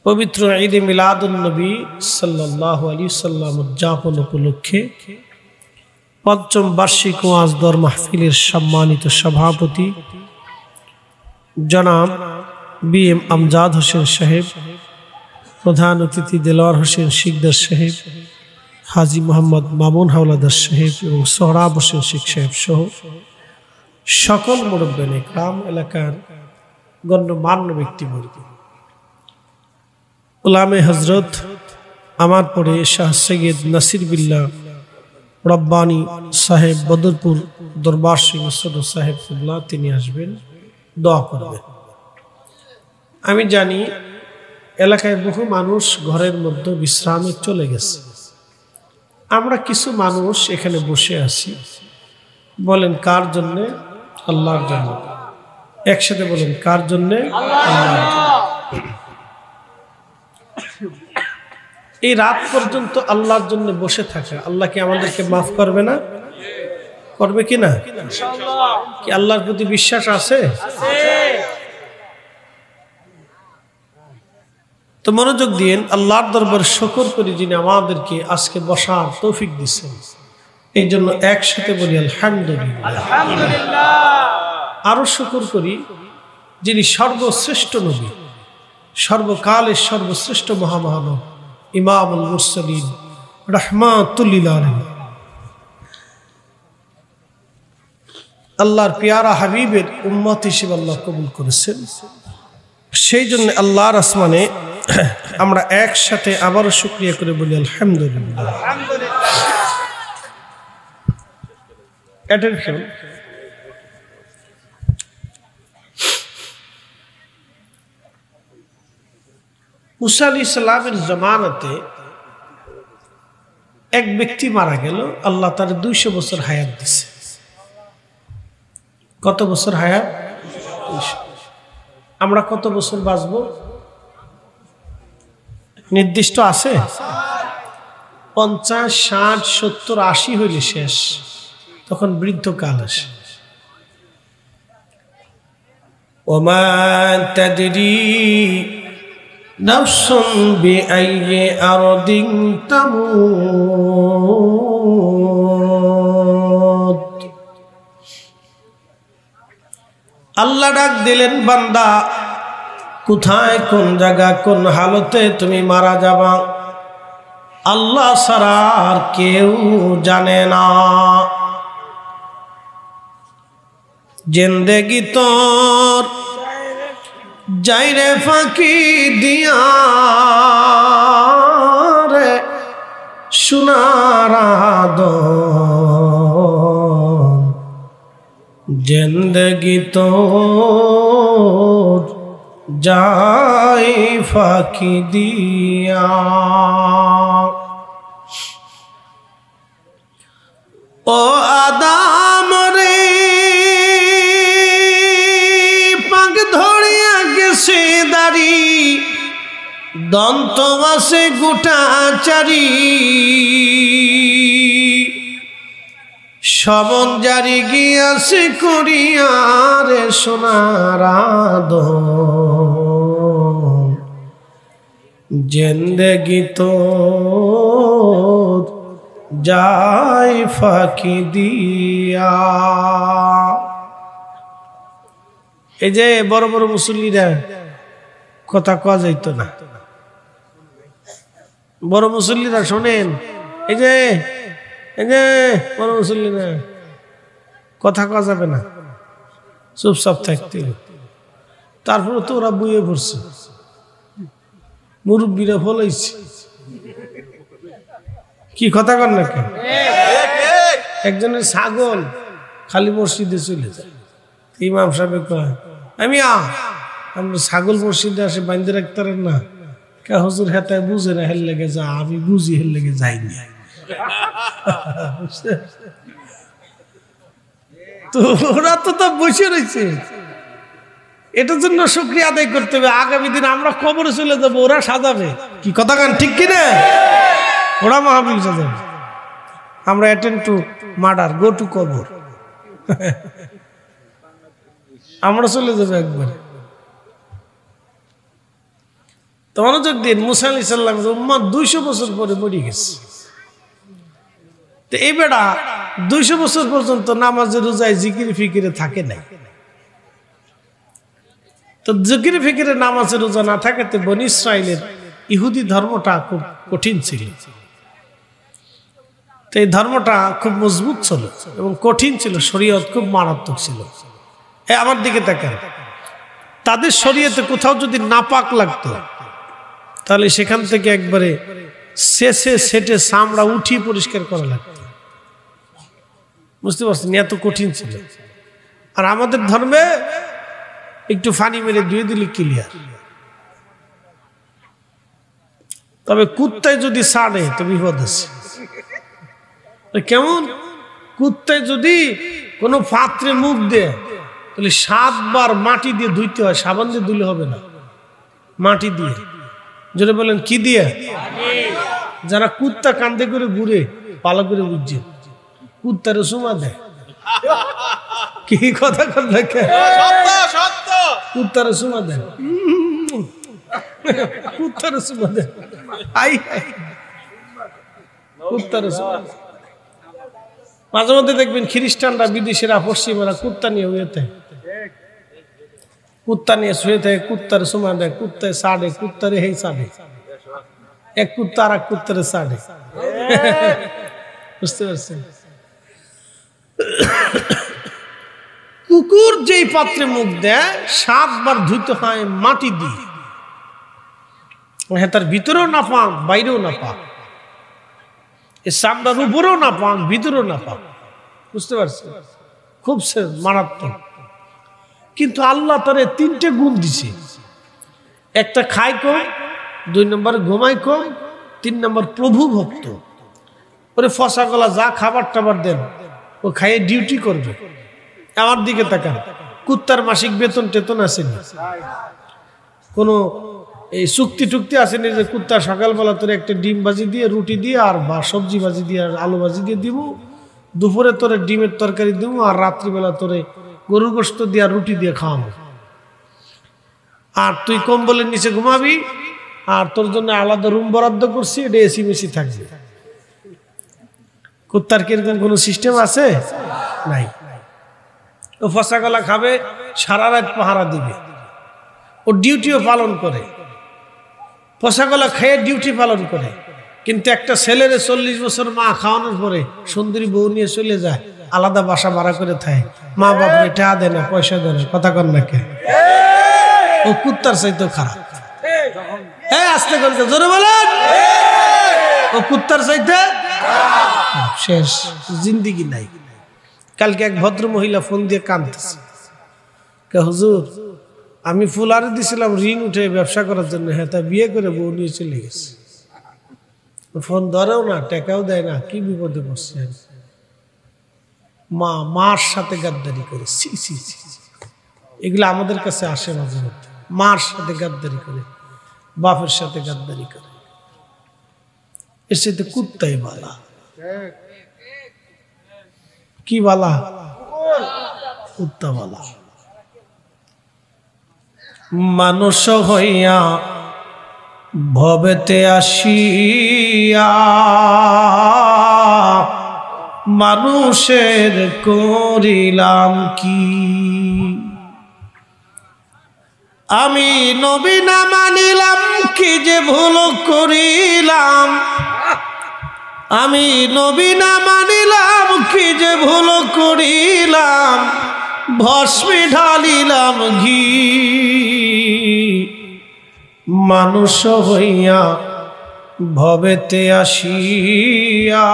পবিত্র ঈদে মিলাদুন নবী সাল্লাল্লাহু আলাইহি সাল্লাম উদযাপন উপলক্ষে পঞ্চম বার্ষিক ওয়াজ দর মাহফিলের সম্মানিত সভাপতি জনাব বিএম আমজাদ হোসেন সাহেব, প্রধান অতিথি দেলোয়ার হোসেন শিকদার সাহেব, হাজী মোহাম্মদ মামুন হাওলাদার সাহেব এবং সোহরাব হোসেন শেখ সাহেব সহ সকল মুরব্বিয়ান ইকরাম, এলাকার গণ্যমান্য ব্যক্তিবর্গ, উলামে হজরত, আমার পরে শাহ সৈয়দ নাসির বিল্লাহ রব্বানী সাহেব বদরপুর দরবার সিং সাহেব, তিনি আসবেন, দোয়া করবেন। আমি জানি এলাকায় বহু মানুষ ঘরের মধ্যে বিশ্রামে চলে গেছে, আমরা কিছু মানুষ এখানে বসে আছি। বলেন কার জন্যে? আল্লাহর জন্য। একসাথে বলেন কার জন্যে? আল্লাহর জন্য। এই রাত পর্যন্ত আল্লাহর জন্য বসে থাকা, আল্লাহ কি আমাদেরকে মাফ করবে না? করবে কি না? কি আল্লাহর প্রতি বিশ্বাস আছে? তো মনোযোগ দিন, আল্লাহর দরবারে শুকর করি যিনি আমাদেরকে আজকে বসার তৌফিক দিচ্ছেন। এই জন্য একসাথে বলি আলহামদুলিল্লাহ। আরো শুকর করি যিনি সর্বশ্রেষ্ঠ নবী, সর্বকালের সর্বশ্রেষ্ঠ মহামানব, ইমামুল মুরসালিন রাহমাতুল লিল আলামিন, আল্লাহর পিয়ারা হাবিবের উম্মত হিসেবে আল্লাহ কবুল করেছেন। সেই জন্য আল্লাহর আসমানে আমরা একসাথে আবারও শুকরিয়া করে বলি আলহামদুলিল্লাহ। অ্যাটেনশন, মুসা আলাইহিস সালামের জামানাতে এক ব্যক্তি মারা গেল, আল্লাহ তার 200 বছর হায়াত দিছে। কত বছর হায়াত? আমরা কত বছর বাঁচবো নির্দিষ্ট আছে? 50, 60, 70, 80 হইলে শেষ, তখন বৃদ্ধকাল আসে। ওমা তাদরি নাফসুন বিআইয়ি আরদিন তামুত। আল্লাহ ডাক দিলেন, বান্দা কোথায়, কোন জায়গা, কোন হালতে তুমি মারা যাবা আল্লাহ ছাড়া আর কেউ জানে না। জিন্দেগি তোর যাইরে ফাঁকি দিয়া রে সোনার আদর, জিন্দেগি তোর যাই ফাঁকি দিয়া। ও আদাম রে পাক ধরিয়া গেছে দাড়ি, দন্ত আছে গোটা চারি, সমন জারি গিয়াছে করিয়ারে সোনার আদর, জিন্দেগি তোর যাই ফাঁকি দিয়া। এই যে বড় বড় মুসল্লিরা কথা কওয়া যাইতো না, বড় মুসল্লিরা শোনেন, এই যে বড় মুসল্লিরা কথা কওয়া যাবে না, চুপচাপ থাকতে। তারপরে তো ওরা বইয়ে পড়ছে, মুরব্বীরা ফলাইছে, কি কথা কর না কেন? একজনের ছাগল খালি মসজিদে চলে যায়, ইমাম সাহেব কয়, আমরা ছাগল মসজিদে আসে বাঁধতে রাখতারেন না কে? হুজুর হেতায় বুঝে না, হেল লেগে যা, আমি বুঝি, হেল লেগে যাইনি। তো ওরা তো বসে রয়েছে, এটার জন্য শুকরিয়া আদায় করতে হবে। আগামী দিন আমরা কবরে চলে যাবো, ওরা সাজাবে। কি কথা কান ঠিক কিনা? ওরা মাহফিল সাজাবে, আমরা attend to murder, go to কবর। আমরা চলে যাবো একবার। তো মনোযোগ দিন, মুসা আলাইহিস সালামের উম্মত 200 বছর পরে মরে গেছে। তো এই বেটা 200 বছর পর্যন্ত নামাজে রোজায় জিকির ফিকিরে থাকে নাই। তো জিকির ফিকিরে নামাজে রোজা না থাকাতে বনি ইসরাইলের ইহুদি ধর্মটা খুব কঠিন ছিল। তো এই ধর্মটা খুব মজবুত ছিল এবং কঠিন ছিল, শরীয়ত খুব মারাত্মক ছিল। আমার দিকে তাকান, তাদের শরীয়তে কোথাও যদি নাপাক লাগতো তাহলে সেখান থেকে একবারে সেটে চামড়া উঠিয়ে পরিষ্কার করা লাগতো। বুঝতে পারছেন, এত কঠিন ছিল। আর আমাদের ধর্মে একটু ফানি মেরে ধুয়ে দিলে ক্লিয়ার। তবে কুত্তায় যদি ছাড়ে তো বিপদ আছে। কেমন? কুত্তায় যদি কোনো পাত্রে মুখ দেয় তাহলে 7 বার মাটি দিয়ে ধুইতে হয়, সাবান দিয়ে ধুলে হবে না, মাটি দিয়ে। যেটা বলেন কি দিয়ে? যারা কুত্তা কান্দে করে ঘুরে পালা করে বুঝছে, কুত্তারে সুমা দেয়। কি কথা কথা কুত্তারে সুমা দেয়, কুত্তারে সুমা দেয়, কুত্তারে সুমা। মাঝে মধ্যে দেখবেন খ্রিস্টানরা, বিদেশিরা, পশ্চিমেরা কুত্তা নিয়ে হয়েতে, কুত্তা নিয়ে শুয়ে থাকে, কুত্তার সুমা দেয়, কুত্তায় সাড়ে, কুত্তারে হেই সাড়ে, এক কুত্তা আর এক কুত্তারে সাড়ে। বুঝতে পারছেন? কুকুর যেই পাত্রে মুখ দেয় 7 বার ধুইতে হয় মাটি দিয়ে। হ্যাঁ, তার ভিতরেও না পাক, বাইরেও না পাক, এই চামড়ার উপরেও না পাক, ভিতরেও না পাক। বুঝতে পারছেন? খুব মারাত্মক। কিন্তু আল্লাহ তারে 3টে গুণ দিছে। একটা খায় কম, 2 নম্বর ঘুমায় কম, 3 নম্বর প্রভু ভক্ত। ওরে ফসা গলা যা খাবার টাবার দেন ও খাইয়ে ডিউটি করবে। আমার দিকে তাকান, কুত্তার মাসিক বেতন টেতন আসেনি, কোনো এই চুক্তি টুক্তি আসেনি যে কুত্তা সকালবেলা তোরে একটা ডিম ভাজি দিয়ে, রুটি দিয়ে আর বা সবজি ভাজি দিয়ে আর আলু ভাজি দিয়ে দিব, দুপুরে তোরে ডিমের তরকারি দিব, আর রাত্রিবেলা তোরে গরুর গোশত দিয়ে আর রুটি দিয়ে খাওয়াবো। আর তুই কম্বলের নিচে ঘুমাবি, আর তোর জন্য আলাদা রুম বরাদ্দ করছি, এটা এসি মেসি থাকবে। কুত্তার কিরকম কোনো সিস্টেম আছে? নাই। ও ফসা গলা খাবে, সারা রাত পাহারা দিবে, ও ডিউটিও পালন করে, ফসা গলা খেয়ে ডিউটি পালন করে। কিন্তু একটা ছেলের 40 বছর মা খাওয়ানোর পরে সুন্দরী বউ নিয়ে চলে যায়, আলাদা বাসা ভাড়া করে থাকে, মা বাবা টাকা দেয় না, পয়সা দেয় না, কথা কন না কে? ও কুত্তার চাইতেও খারাপ। হ্যাঁ, আস্তে করে জোরে বলেন, ও কুত্তার চাইতে শেষ, জিন্দিগি নাই। কালকে এক ভদ্র মহিলা ফোন দিয়ে কাঁদতেছে, হুজুর আমি ফুলারে দিছিলাম ঋণ উঠে ব্যবসা করার জন্য, হ্যাঁ তা বিয়ে করে বউ নিয়ে চলে গেছে, ফোন ধরেও না, টাকাও দেয় না, কি বিপদে পড়ছে। মার সাথে গাদ্দারি করে, এগুলো আমাদের কাছে আসে মাঝে মধ্যে। মার সাথে গাদ্দারি করে, বাপের সাথে গাদ্দারি করে, এর সাথে কুত্তাই বালা। কি বালা? কুত্তা বালা। মানুষ হইয়া ভবেতে আসিয়া মানুষের করিলাম কি? আমি নবী না মানিলাম, কি যে ভুল করিলাম। আমি নবী না মানিলাম, কি যে ভুল করিলাম। ভস্মে ঢালিলাম ঘি, মানুষ হইয়া ভবেতে আসিয়া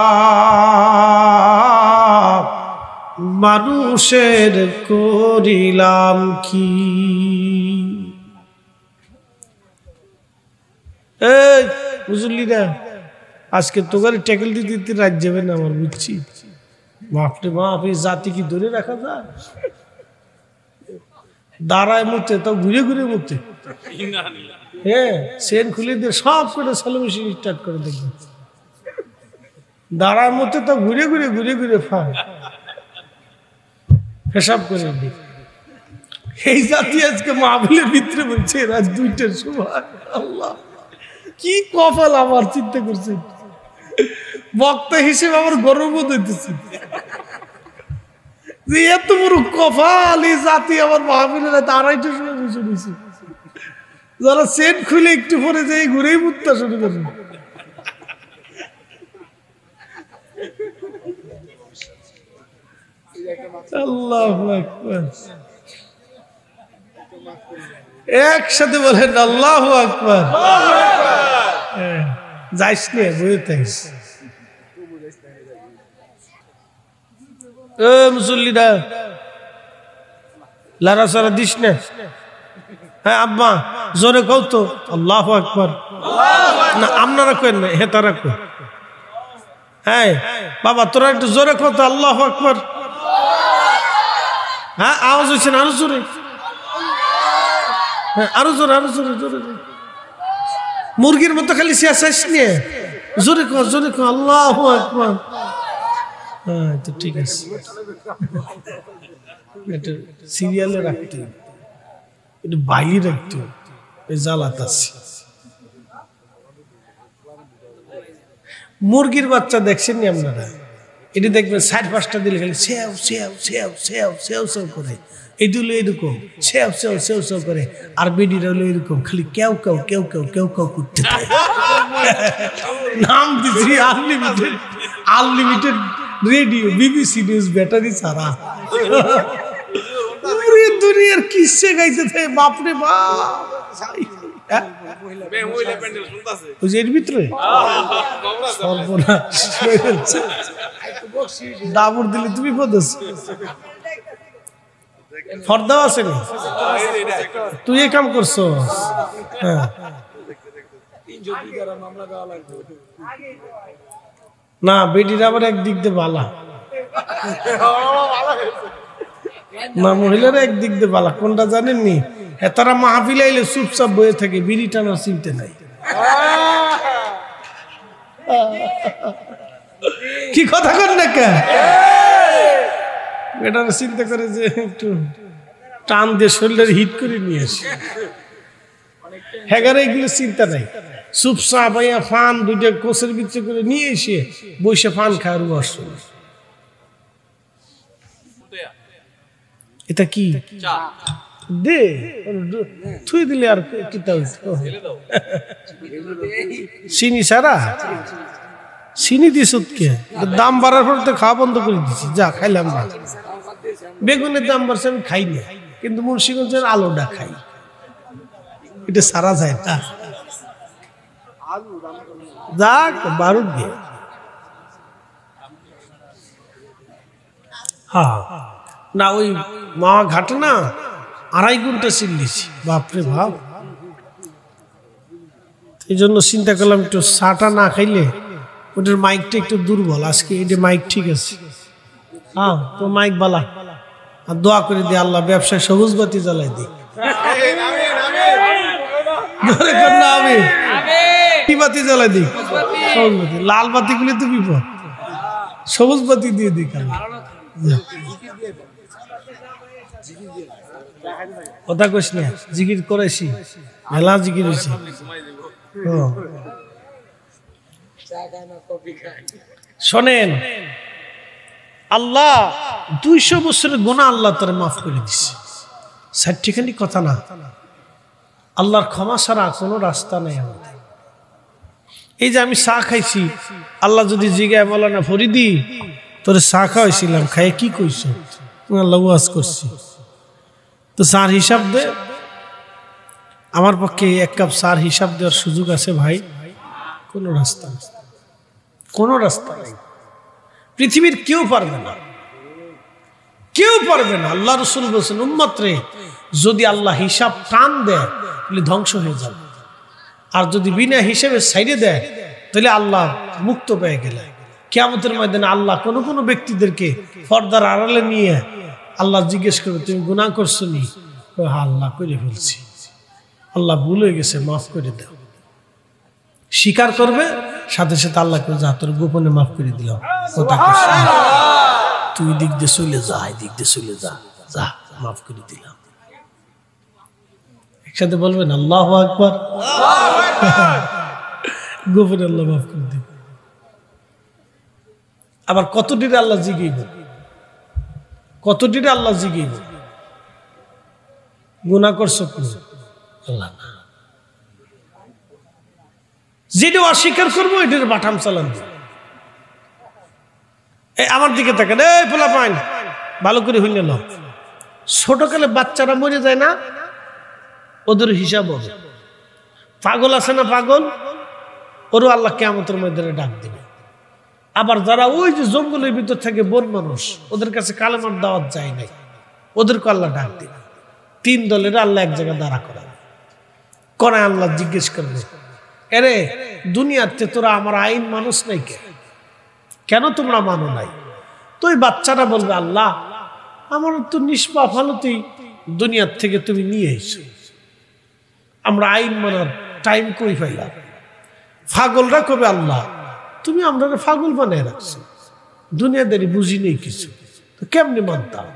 মানুষের করিলাম কি? এই বুঝলি না, আজকে তোকে ট্যাকেল দিতে রাত যাবে না আমার, বুঝছি। বাপরে বাপ, এই জাতি কি ধরে রাখা যায়? দাঁড়ায় মুতে তো ঘুরে ঘুরে মুতে, হ্যাঁ সেন খুলে দিয়ে সব করে স্যালো মেশিন স্টার্ট করে দেখবে। দাঁড়ায় মুতে তো ঘুরে ঘুরে ঘুরে ঘুরে ফায় পেশাব করে দিই। এই জাতি আজকে মাহফিলের ভিতরে বলছে রাত 2টার সময়, আল্লাহ কি কপাল আমার, চিন্তা করছি বক্তা হিসেবে আমার গর্ব হইতেছে যে এত বড় কপাল এই জাতি আমার মাহফিলের রাত 2:30টার সময় বসে রয়েছে, যারা সেট খুলে একটু পরে যে ঘুরেই মুত্তা শুরু করে। আল্লাহু আকবার, একসাথে বলেন আল্লাহু আকবার। যাইস নে বই থাইস মুসল্লিরা, লারা সারা দিস না। হ্যাঁ আব্বা জোরে কও তো আল্লাহু আকবার। না আপনারা কেন না, হে তারা কো। হ্যাঁ বাবা তোরা একটু জোরে কও তো আল্লাহু আকবার। হ্যাঁ আওয়াজ হচ্ছে না, আরো জোরে। হ্যাঁ আরো জোরে, আরো জোরে, জোরে। মুরগির মতো খালি শেষ নিয়ে জোরে কো, জোরে কো আল্লাহু আকবার। হ্যাঁ তো ঠিক আছে, এটা সিরিয়ালে রাখতে, এটা বাইরে রাখতে, জ্বালাত আছে। মুরগির বাচ্চা দেখছেন নি আপনারা? এটি দেখবেন 4-5টা দিলে খালি সেও সেও সেও সেও সেও সেও করে, এটি হলো এরকম সেও সেও সেও সেও করে। আর বেডিরা হলো এরকম খালি কেউ কেউ কেউ কেউ কেউ কেউ করতে থাকে। নাম দিচ্ছি unlimited, unlimited radio, BBC news battery ছাড়া। দুনিয়ার কিসে গাইতে থাকে বাপরে বাপ। এর ভিতরে ডাবর দিলে তুমি পদেছ, ফর্দাও আছে না, তুই এই কাম করছো। হ্যাঁ না বেটির আবার একদিক দিয়ে বালা না, মহিলারা একদিক দিয়ে বালা। কোনটা জানেননি? হ্যাঁ তারা মাহফিল আইলে চুপচাপ বয়ে থাকে, বিড়ি টানার চিনতে নাই। কি কথা কর না কেন, এটা চিন্তা করে যে একটু টান দিয়ে শরীরের হিট করে নিয়ে আসি। হ্যাঁ এগুলো চিন্তা নাই, চুপচাপ ভাইয়া ফান দুইটা কোষের ভিতরে করে নিয়ে এসে বসে ফান খাওয়ার বস। এটা কি দে থুই দিলে আর চিনি সারা চিনি দিস কে? দাম বাড়ার পর তো খাওয়া বন্ধ করে দিছি, যা খাইলাম না। বেগুনের দাম বাড়ছে আমি খাই না, কিন্তু মুন্সিগঞ্জের আলুটা খাই, এটা সারা যায় না। যাক বারুদ দিয়ে হ্যাঁ না, ওই মা ঘাটে না 2.5 ঘন্টা চিল্লিছি, বাপরে বাপ। এই জন্য চিন্তা করলাম একটু চাটা না খাইলে ওটার মাইকটা একটু দুর্বল, আজকে এটা মাইক ঠিক আছে। হ্যাঁ তো মাইক বালা, আর দোয়া করে দিয়ে আল্লাহ ব্যবসায় সবুজ বাতি জ্বালাই দিই। কি বাতি জ্বালাই দিই? সবুজ বাতি। লাল বাতি গুলি তো বিপদ, সবুজ বাতি দিয়ে দিই। কথা কইস না, জিকির করেছি, মেলা জিকির হয়েছে। শোনেন, আল্লাহ 200 বছরের গুনাহ আল্লাহ তার মাফ করে দিছে। 60খানি কথা না, আল্লাহর ক্ষমা ছাড়া কোনো রাস্তা নেই আমাদের। এই যে আমি চা খাইছি, আল্লাহ যদি জিগায় বলা না ফরিদি তোর চা খাওয়াইছিলাম, খাইয়ে কি কইছ? আল্লাহ ওয়াজ করছি, তো চার হিসাব দে। আমার পক্ষে 1 কাপ চার হিসাব দেওয়ার সুযোগ আছে ভাই? কোনো রাস্তা নেই, কোনো রাস্তা নেই। পৃথিবীর কেউ পারবে না, কেউ পারবে না। আল্লাহ রাসূল বলেছেন উম্মত রে যদি আল্লাহ হিসাব টান দেয় তাহলে ধ্বংস হয়ে যাবে, আর যদি বিনা হিসেবে ছাইড়ে দেয় তাহলে আল্লাহ মুক্ত পেয়ে গেলে কিয়ামতের ময়দানে আল্লাহ কোন কোন ব্যক্তিদেরকে পর্দার আড়ালে নিয়ে আল্লাহ জিজ্ঞেস করবে তুমি গুনাহ করছো নি? আল্লাহ করে ফেলছি, আল্লাহ ভুল হয়ে গেছে, মাফ করে দাও। স্বীকার করবে, সাথে সাথে আল্লাহ করে যা তোর গোপনে মাফ করে দিলাম, তুই দিক দিয়ে চলে যা, দিক দিয়ে চলে যা, যা মাফ করে দিলাম। একসাথে বলবেন আল্লাহু আকবার। গোপনে আল্লাহ মাফ করে দেবে। আবার কতটির আল্লাহ জিগিব, কতটির আল্লাহ জিগিব গুনাহ করছো আল্লাহ না, যেটা অস্বীকার করবো এটার বাটাম চালান। আমার দিকে তাকান, এই পোলা পাইন ভালো করে হইল না, ছোটকালে বাচ্চারা মরে যায় না, ওদের হিসাব হবে। পাগল আছে না পাগল, ওরও আল্লাহ কিয়ামতের ময়দানে ডাক দিবে। আবার যারা ওই যে জঙ্গলের ভিতর থাকে বন মানুষ, ওদের কাছে কালেমার দাওয়াত যায় নাই, ওদেরকে আল্লাহ ডাক দিবে। 3 দলের আল্লাহ এক জায়গায় দাঁড়া করাবে, করায় আল্লাহ জিজ্ঞেস করবে, এরে দুনিয়াতে তোরা আমার আইন মানুষ নাই কেন তোমরা মানো নাই? তো ওই বাচ্চারা বলবে, আল্লাহ আমার তো নিষ্পাপ হালতেই দুনিয়ার থেকে তুমি নিয়ে এসো, আমরা আইন মানার টাইম কই পাইলাম। পাগলরা কবে, আল্লাহ তুমি আমরা পাগল বানায় রাখছো, দুনিয়াদারি বুঝি নেই কিছু, তো কেমনি মানতাম?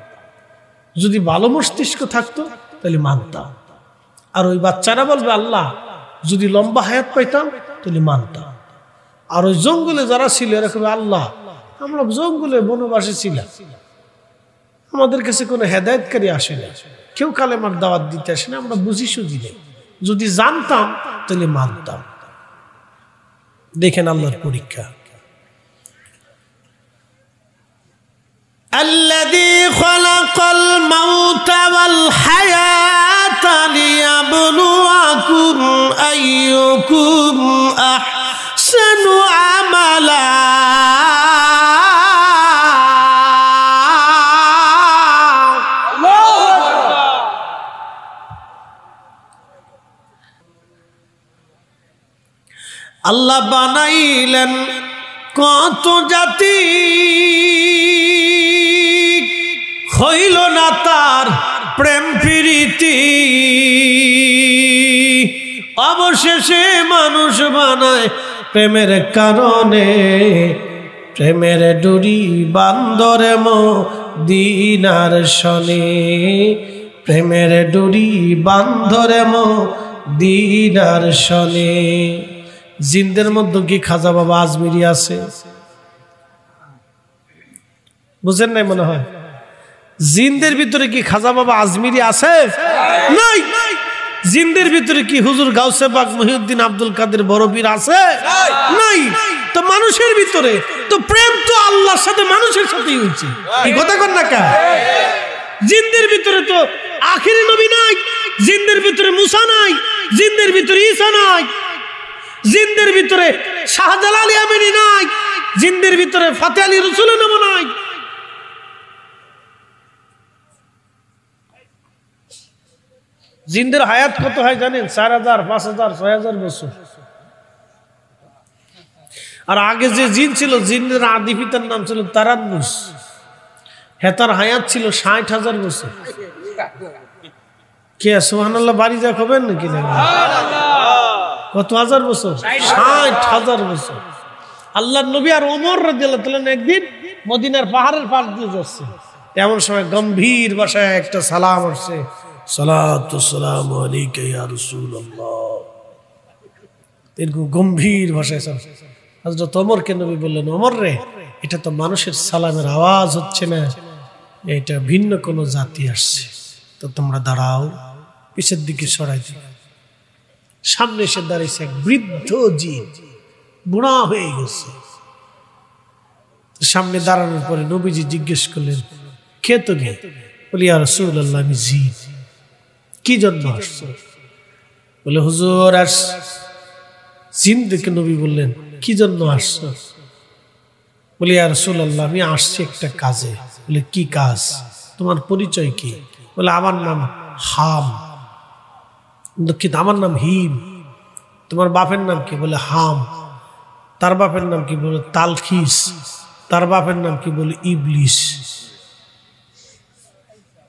যদি ভালো মস্তিষ্ক থাকতো তাহলে মানতাম। আর ওই বাচ্চারা বলবে, আল্লাহ যদি লম্বা হায়াত পাইতাম তাহলে মানতাম। আর ওই জঙ্গলে যারা ছিল এরা কবে, আল্লাহ আমরা জঙ্গলে বনবাসে ছিলাম, আমাদের কাছে কোনো হেদায়েতকারী আসে না, কেউ কালেমার দাওয়াত দিতে আসে না, আমরা বুঝি সুঝি নেই, যদি জানতাম তাহলে মানতাম। দেখেন আল্লাহর পরীক্ষা। الذي خلق الموت والحياة ليبلوكم أيكم أحسن عملا আল্লাহ বানাইলেন কত জাতি, হইল না তার প্রেম প্রীতি, অবশেষে মানুষ বানায় প্রেমের কারণে, প্রেমের ডুরি বান্দরে মদিনার শনে, প্রেমের ডুরি বান্দরে মদিনার শনে। জিনদের মধ্যে কি খাজা বাবা আজমিরি আছে? বুঝেন নাই মনে হয়? জিনদের ভিতরে কি খাজা বাবা আজমিরি আছে? নাই। জিনদের ভিতরে কি হুজুর গাউসে পাক মহিউদ্দিন আব্দুল কাদের বড় পীর আছে? নাই। তো মানুষের ভিতরে তো প্রেম তো আল্লাহর সাথে মানুষের সাথেই হচ্ছে, কি কথা কন না কা? জিনদের ভিতরে তো আখিরি নবী নাই, জিনদের ভিতরে মুসা নাই, জিনদের ভিতরে ঈসা নাই, জিনদের ভিতরে শাহজালাল ইয়ামানি নাই, জিনদের ভিতরে ফাতে আলী রসুলের নাম নাই। জিনদের হায়াত কত হয় জানেন? 4000, 5000, 6000 বছর। আর আগে যে জিন ছিল, জিনের আদি পিতার নাম ছিল তারান্নুস, হেতার হায়াত ছিল 60,000 বছর। কে সুবহানাল্লাহ বাড়ি যা খবেন নাকি? কত হাজার বছর? 60,000 বছর। আল্লাহর নবী আর ওমর রাদিয়াল্লাহু তাআলা একদিন মদিনার পাহাড়ের পাশ দিয়ে যাচ্ছে, এমন সময় গম্ভীর ভাষায় একটা সালাম আসছে, সালাতু সালামু আলাইকা ইয়া রাসূলুল্লাহ। এরকম গম্ভীর ভাষায় হযরত ওমরকে নবী বললেন, ওমর রে, এটা তো মানুষের সালামের আওয়াজ হচ্ছে না, এটা ভিন্ন কোনো জাতি আসছে, তো তোমরা দাঁড়াও, পিছের দিকে সরাই দিও। সামনে এসে দাঁড়িয়েছে এক বৃদ্ধ জিন, বুড়া হয়ে গেছে। সামনে দাঁড়ানোর পরে নবীজি জিজ্ঞেস করলেন, কে তুমি? বলি, ইয়া রাসূলুল্লাহ, আমি জিন। কি জন্য আসছো? বলে, হুজুর আর জিন দেখে নবী বললেন, কি জন্য আসছো? বলি, ইয়া রাসূলুল্লাহ, আমি আসছি একটা কাজে। বলে, কি কাজ? তোমার পরিচয় কি? বলে, আমার নাম হাম। দুঃখিত, আমার নাম হিম। তোমার বাপের নাম কি? বলে, হাম। তার বাপের নাম কি? বলে, তালখিস। তার বাপের নাম কি? বলে, ইবলিস।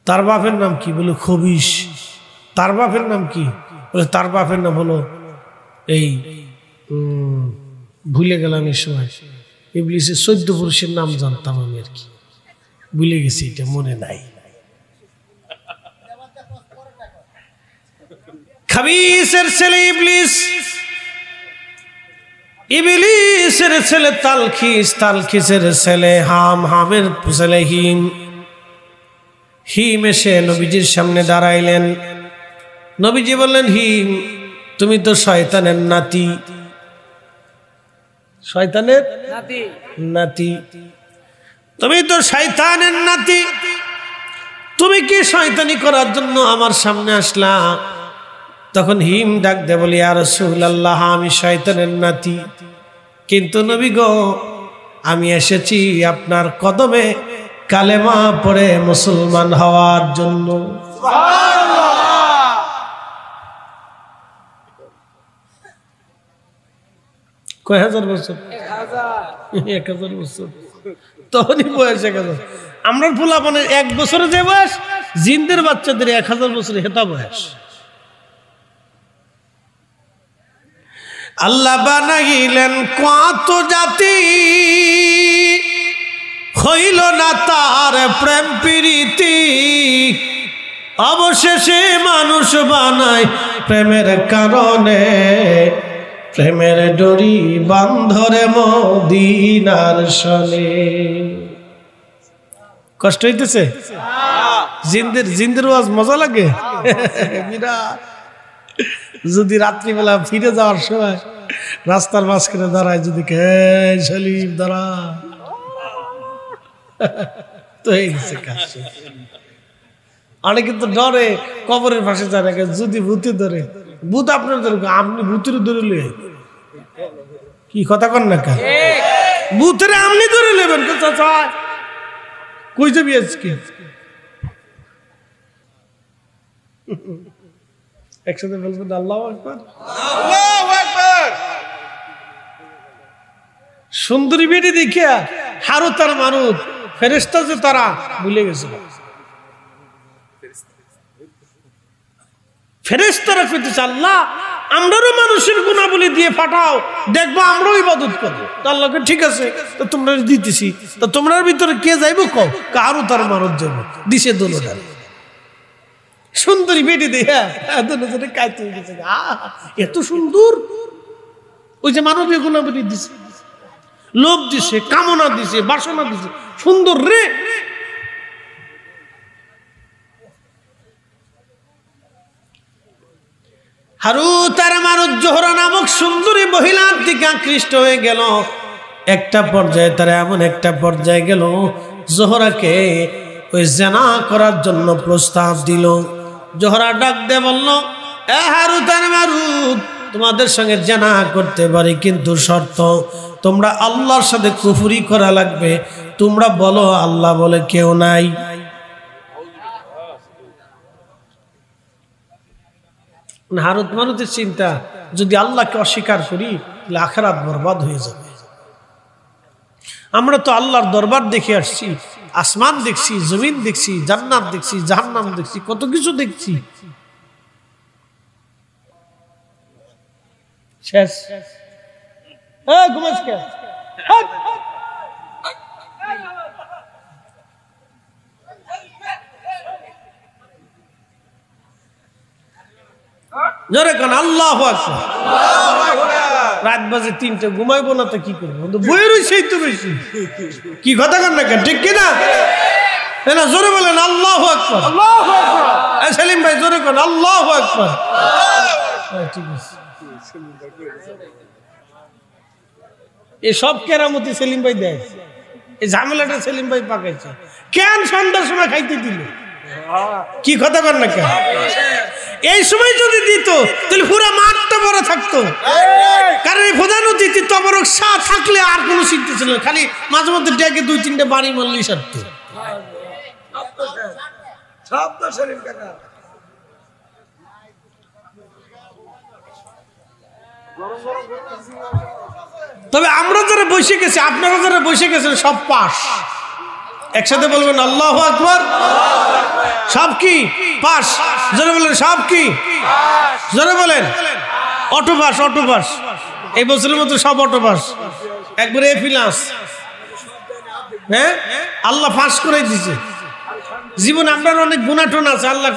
তার বাপের নাম কি? বলে, খবিস। তার বাপের নাম কি? বলে, তার বাপের নাম হলো এই ভুলে গেলাম এই সময়। ইবলিসের 14 পুরুষের নাম জানতাম আমি, আর কি ভুলে গেছি, এটা মনে নাই। খাবিসের ছেলে ইবলিস। ইবলীসের ছেলে তালখিস, তালখিসের ছেলে হাম, হামের ছেলে হিম। হিম এসে নবীজির সামনে দাঁড়াইলেন। নবীজি বললেন, হিম তুমি তো শয়তানের নাতি, শয়তানের নাতি, তুমি তো শয়তানের নাতি, তুমি কি শয়তানি করার জন্য আমার সামনে আসলা? তখন হিম ডাক দে বলি, ইয়া রাসূলুল্লাহ, আমি শয়তানের নাতি, কিন্তু নবী গো আমি এসেছি আপনার কদমে কালেমা পড়ে মুসলমান হওয়ার জন্য। কয় হাজার বছর? 1000 বছর। তখনই বয়স 1000। আমরা ফুলাপনের 1 বছরে যে বয়স, জিনদের বাচ্চাদের 1000 বছরে হেতা বয়স। আল্লাহ বানাইলেন কত জাতি, হইল না তার প্রেম প্রীতি, অবশেষে মানুষ বানায় প্রেমের কারণে, প্রেমের ডরি বান্ধরে মদিনার শনে। কষ্ট হইতেছে? জিন্দের ওয়াজ মজা লাগে বিরাট। যদি রাত্রিবেলা ফিরে যাওয়ার সময় রাস্তার মাঝখানে দাঁড়ায়, যদি সেলিম দাঁড়া, তো এই কাজ। অনেকে তো ডরে কবরের পাশে যায় না, যদি ভূতে ধরে। ভূত আপনার ধরে, আপনি ভূতের ধরে কি কথা কন না? ভূতের আপনি ধরে নেবেন, কই যাবি আজকে? একসাথে বলবেন আল্লাহু আকবার। সুন্দরী বেটি দেখিয়া হারুত আর মারুত ফেরেশতা যে তারা ভুলে গেছিল। ফেরেশতারা কইতেছে, আল্লাহ আমরাও মানুষের গুণাবলী দিয়ে পাঠাও, দেখবো আমরাও ইবাদত করবো। আল্লাহকে ঠিক আছে, তো তোমরা দিতেছি, তো তোমরার ভিতরে কে যাইবো? কও হারুত আর মারুত যাবো। দিছে দোনোটা সুন্দরী বেটি দিয়া কাইতে গেছে, এত সুন্দর। ওই যে মানবীয় গুণাবলী দিছে, লোভ দিছে, কামনা দিছে, বাসনা দিছে, সুন্দর রে। হারুত আর মারুত জোহরা নামক সুন্দরী মহিলার দিকে আকৃষ্ট হয়ে গেল। একটা পর্যায়ে তারা এমন একটা পর্যায়ে গেল, জোহরাকে ওই জেনা করার জন্য প্রস্তাব দিল। জোহরা ডাক দে বলল, এ হারুত আর মারুত, তোমাদের সঙ্গে জেনা করতে পারি, কিন্তু শর্ত তোমরা আল্লাহর সাথে কুফরি করা লাগবে। তোমরা বলো আল্লাহ বলে কেউ নাই। হারুত মারুতের চিন্তা, যদি আল্লাহকে অস্বীকার করি তাহলে আখিরাত বরবাদ হয়ে যাবে। আমরা তো আল্লাহর দরবার দেখে আসছি, আসমান দেখছি, জমিন দেখছি, জান্নাত দেখছি, জাহান্নাম দেখছি, কত কিছু দেখছি। শেষ ঘুমাস কে? জোরে কান আল্লাহু আকবার। রাত বাজে 3টে, ঘুমাইবো না তো কি করবো? বইয়ের সেই তো বেশি। কি কথা কন না কেন? ঠিক কিনা? না জোরে বলেন আল্লাহু আকবার। সেলিম ভাই জোরে কন আল্লাহু আকবার। ঠিক আছে, এই সব কেরামতি সেলিম ভাই দেয়, এই ঝামেলাটা সেলিম ভাই পাকাইছে। কেন সন্ধ্যার সময় খাইতে দিল? কি কথা কর না কেন? এই সময় যদি দিত তাহলে পুরো মাঠটা বড় থাকতো। কারণ এই প্রধান অতিথি তবরক শাহ থাকলে আর কোনো চিন্তা ছিল না, খালি মাঝে মধ্যে ডেকে 2-3টে বাড়ি মারলেই সারত। তবে আমরা যারা বসে গেছি, আপনারা যারা বসে গেছেন, সব পাস। একসাথে বলবেন আল্লাহু আকবার। সব কি পাস? জোরে বলেন সব কি? জোরে বলেন অটো পাস। অটো পাস এই বছরের মতো সব অটো পাস, একবারে এ প্লাস। হ্যাঁ, আল্লাহ পাস করে দিছে। জীবন আপনার অনেক গুণাটন আছে, আল্লাহ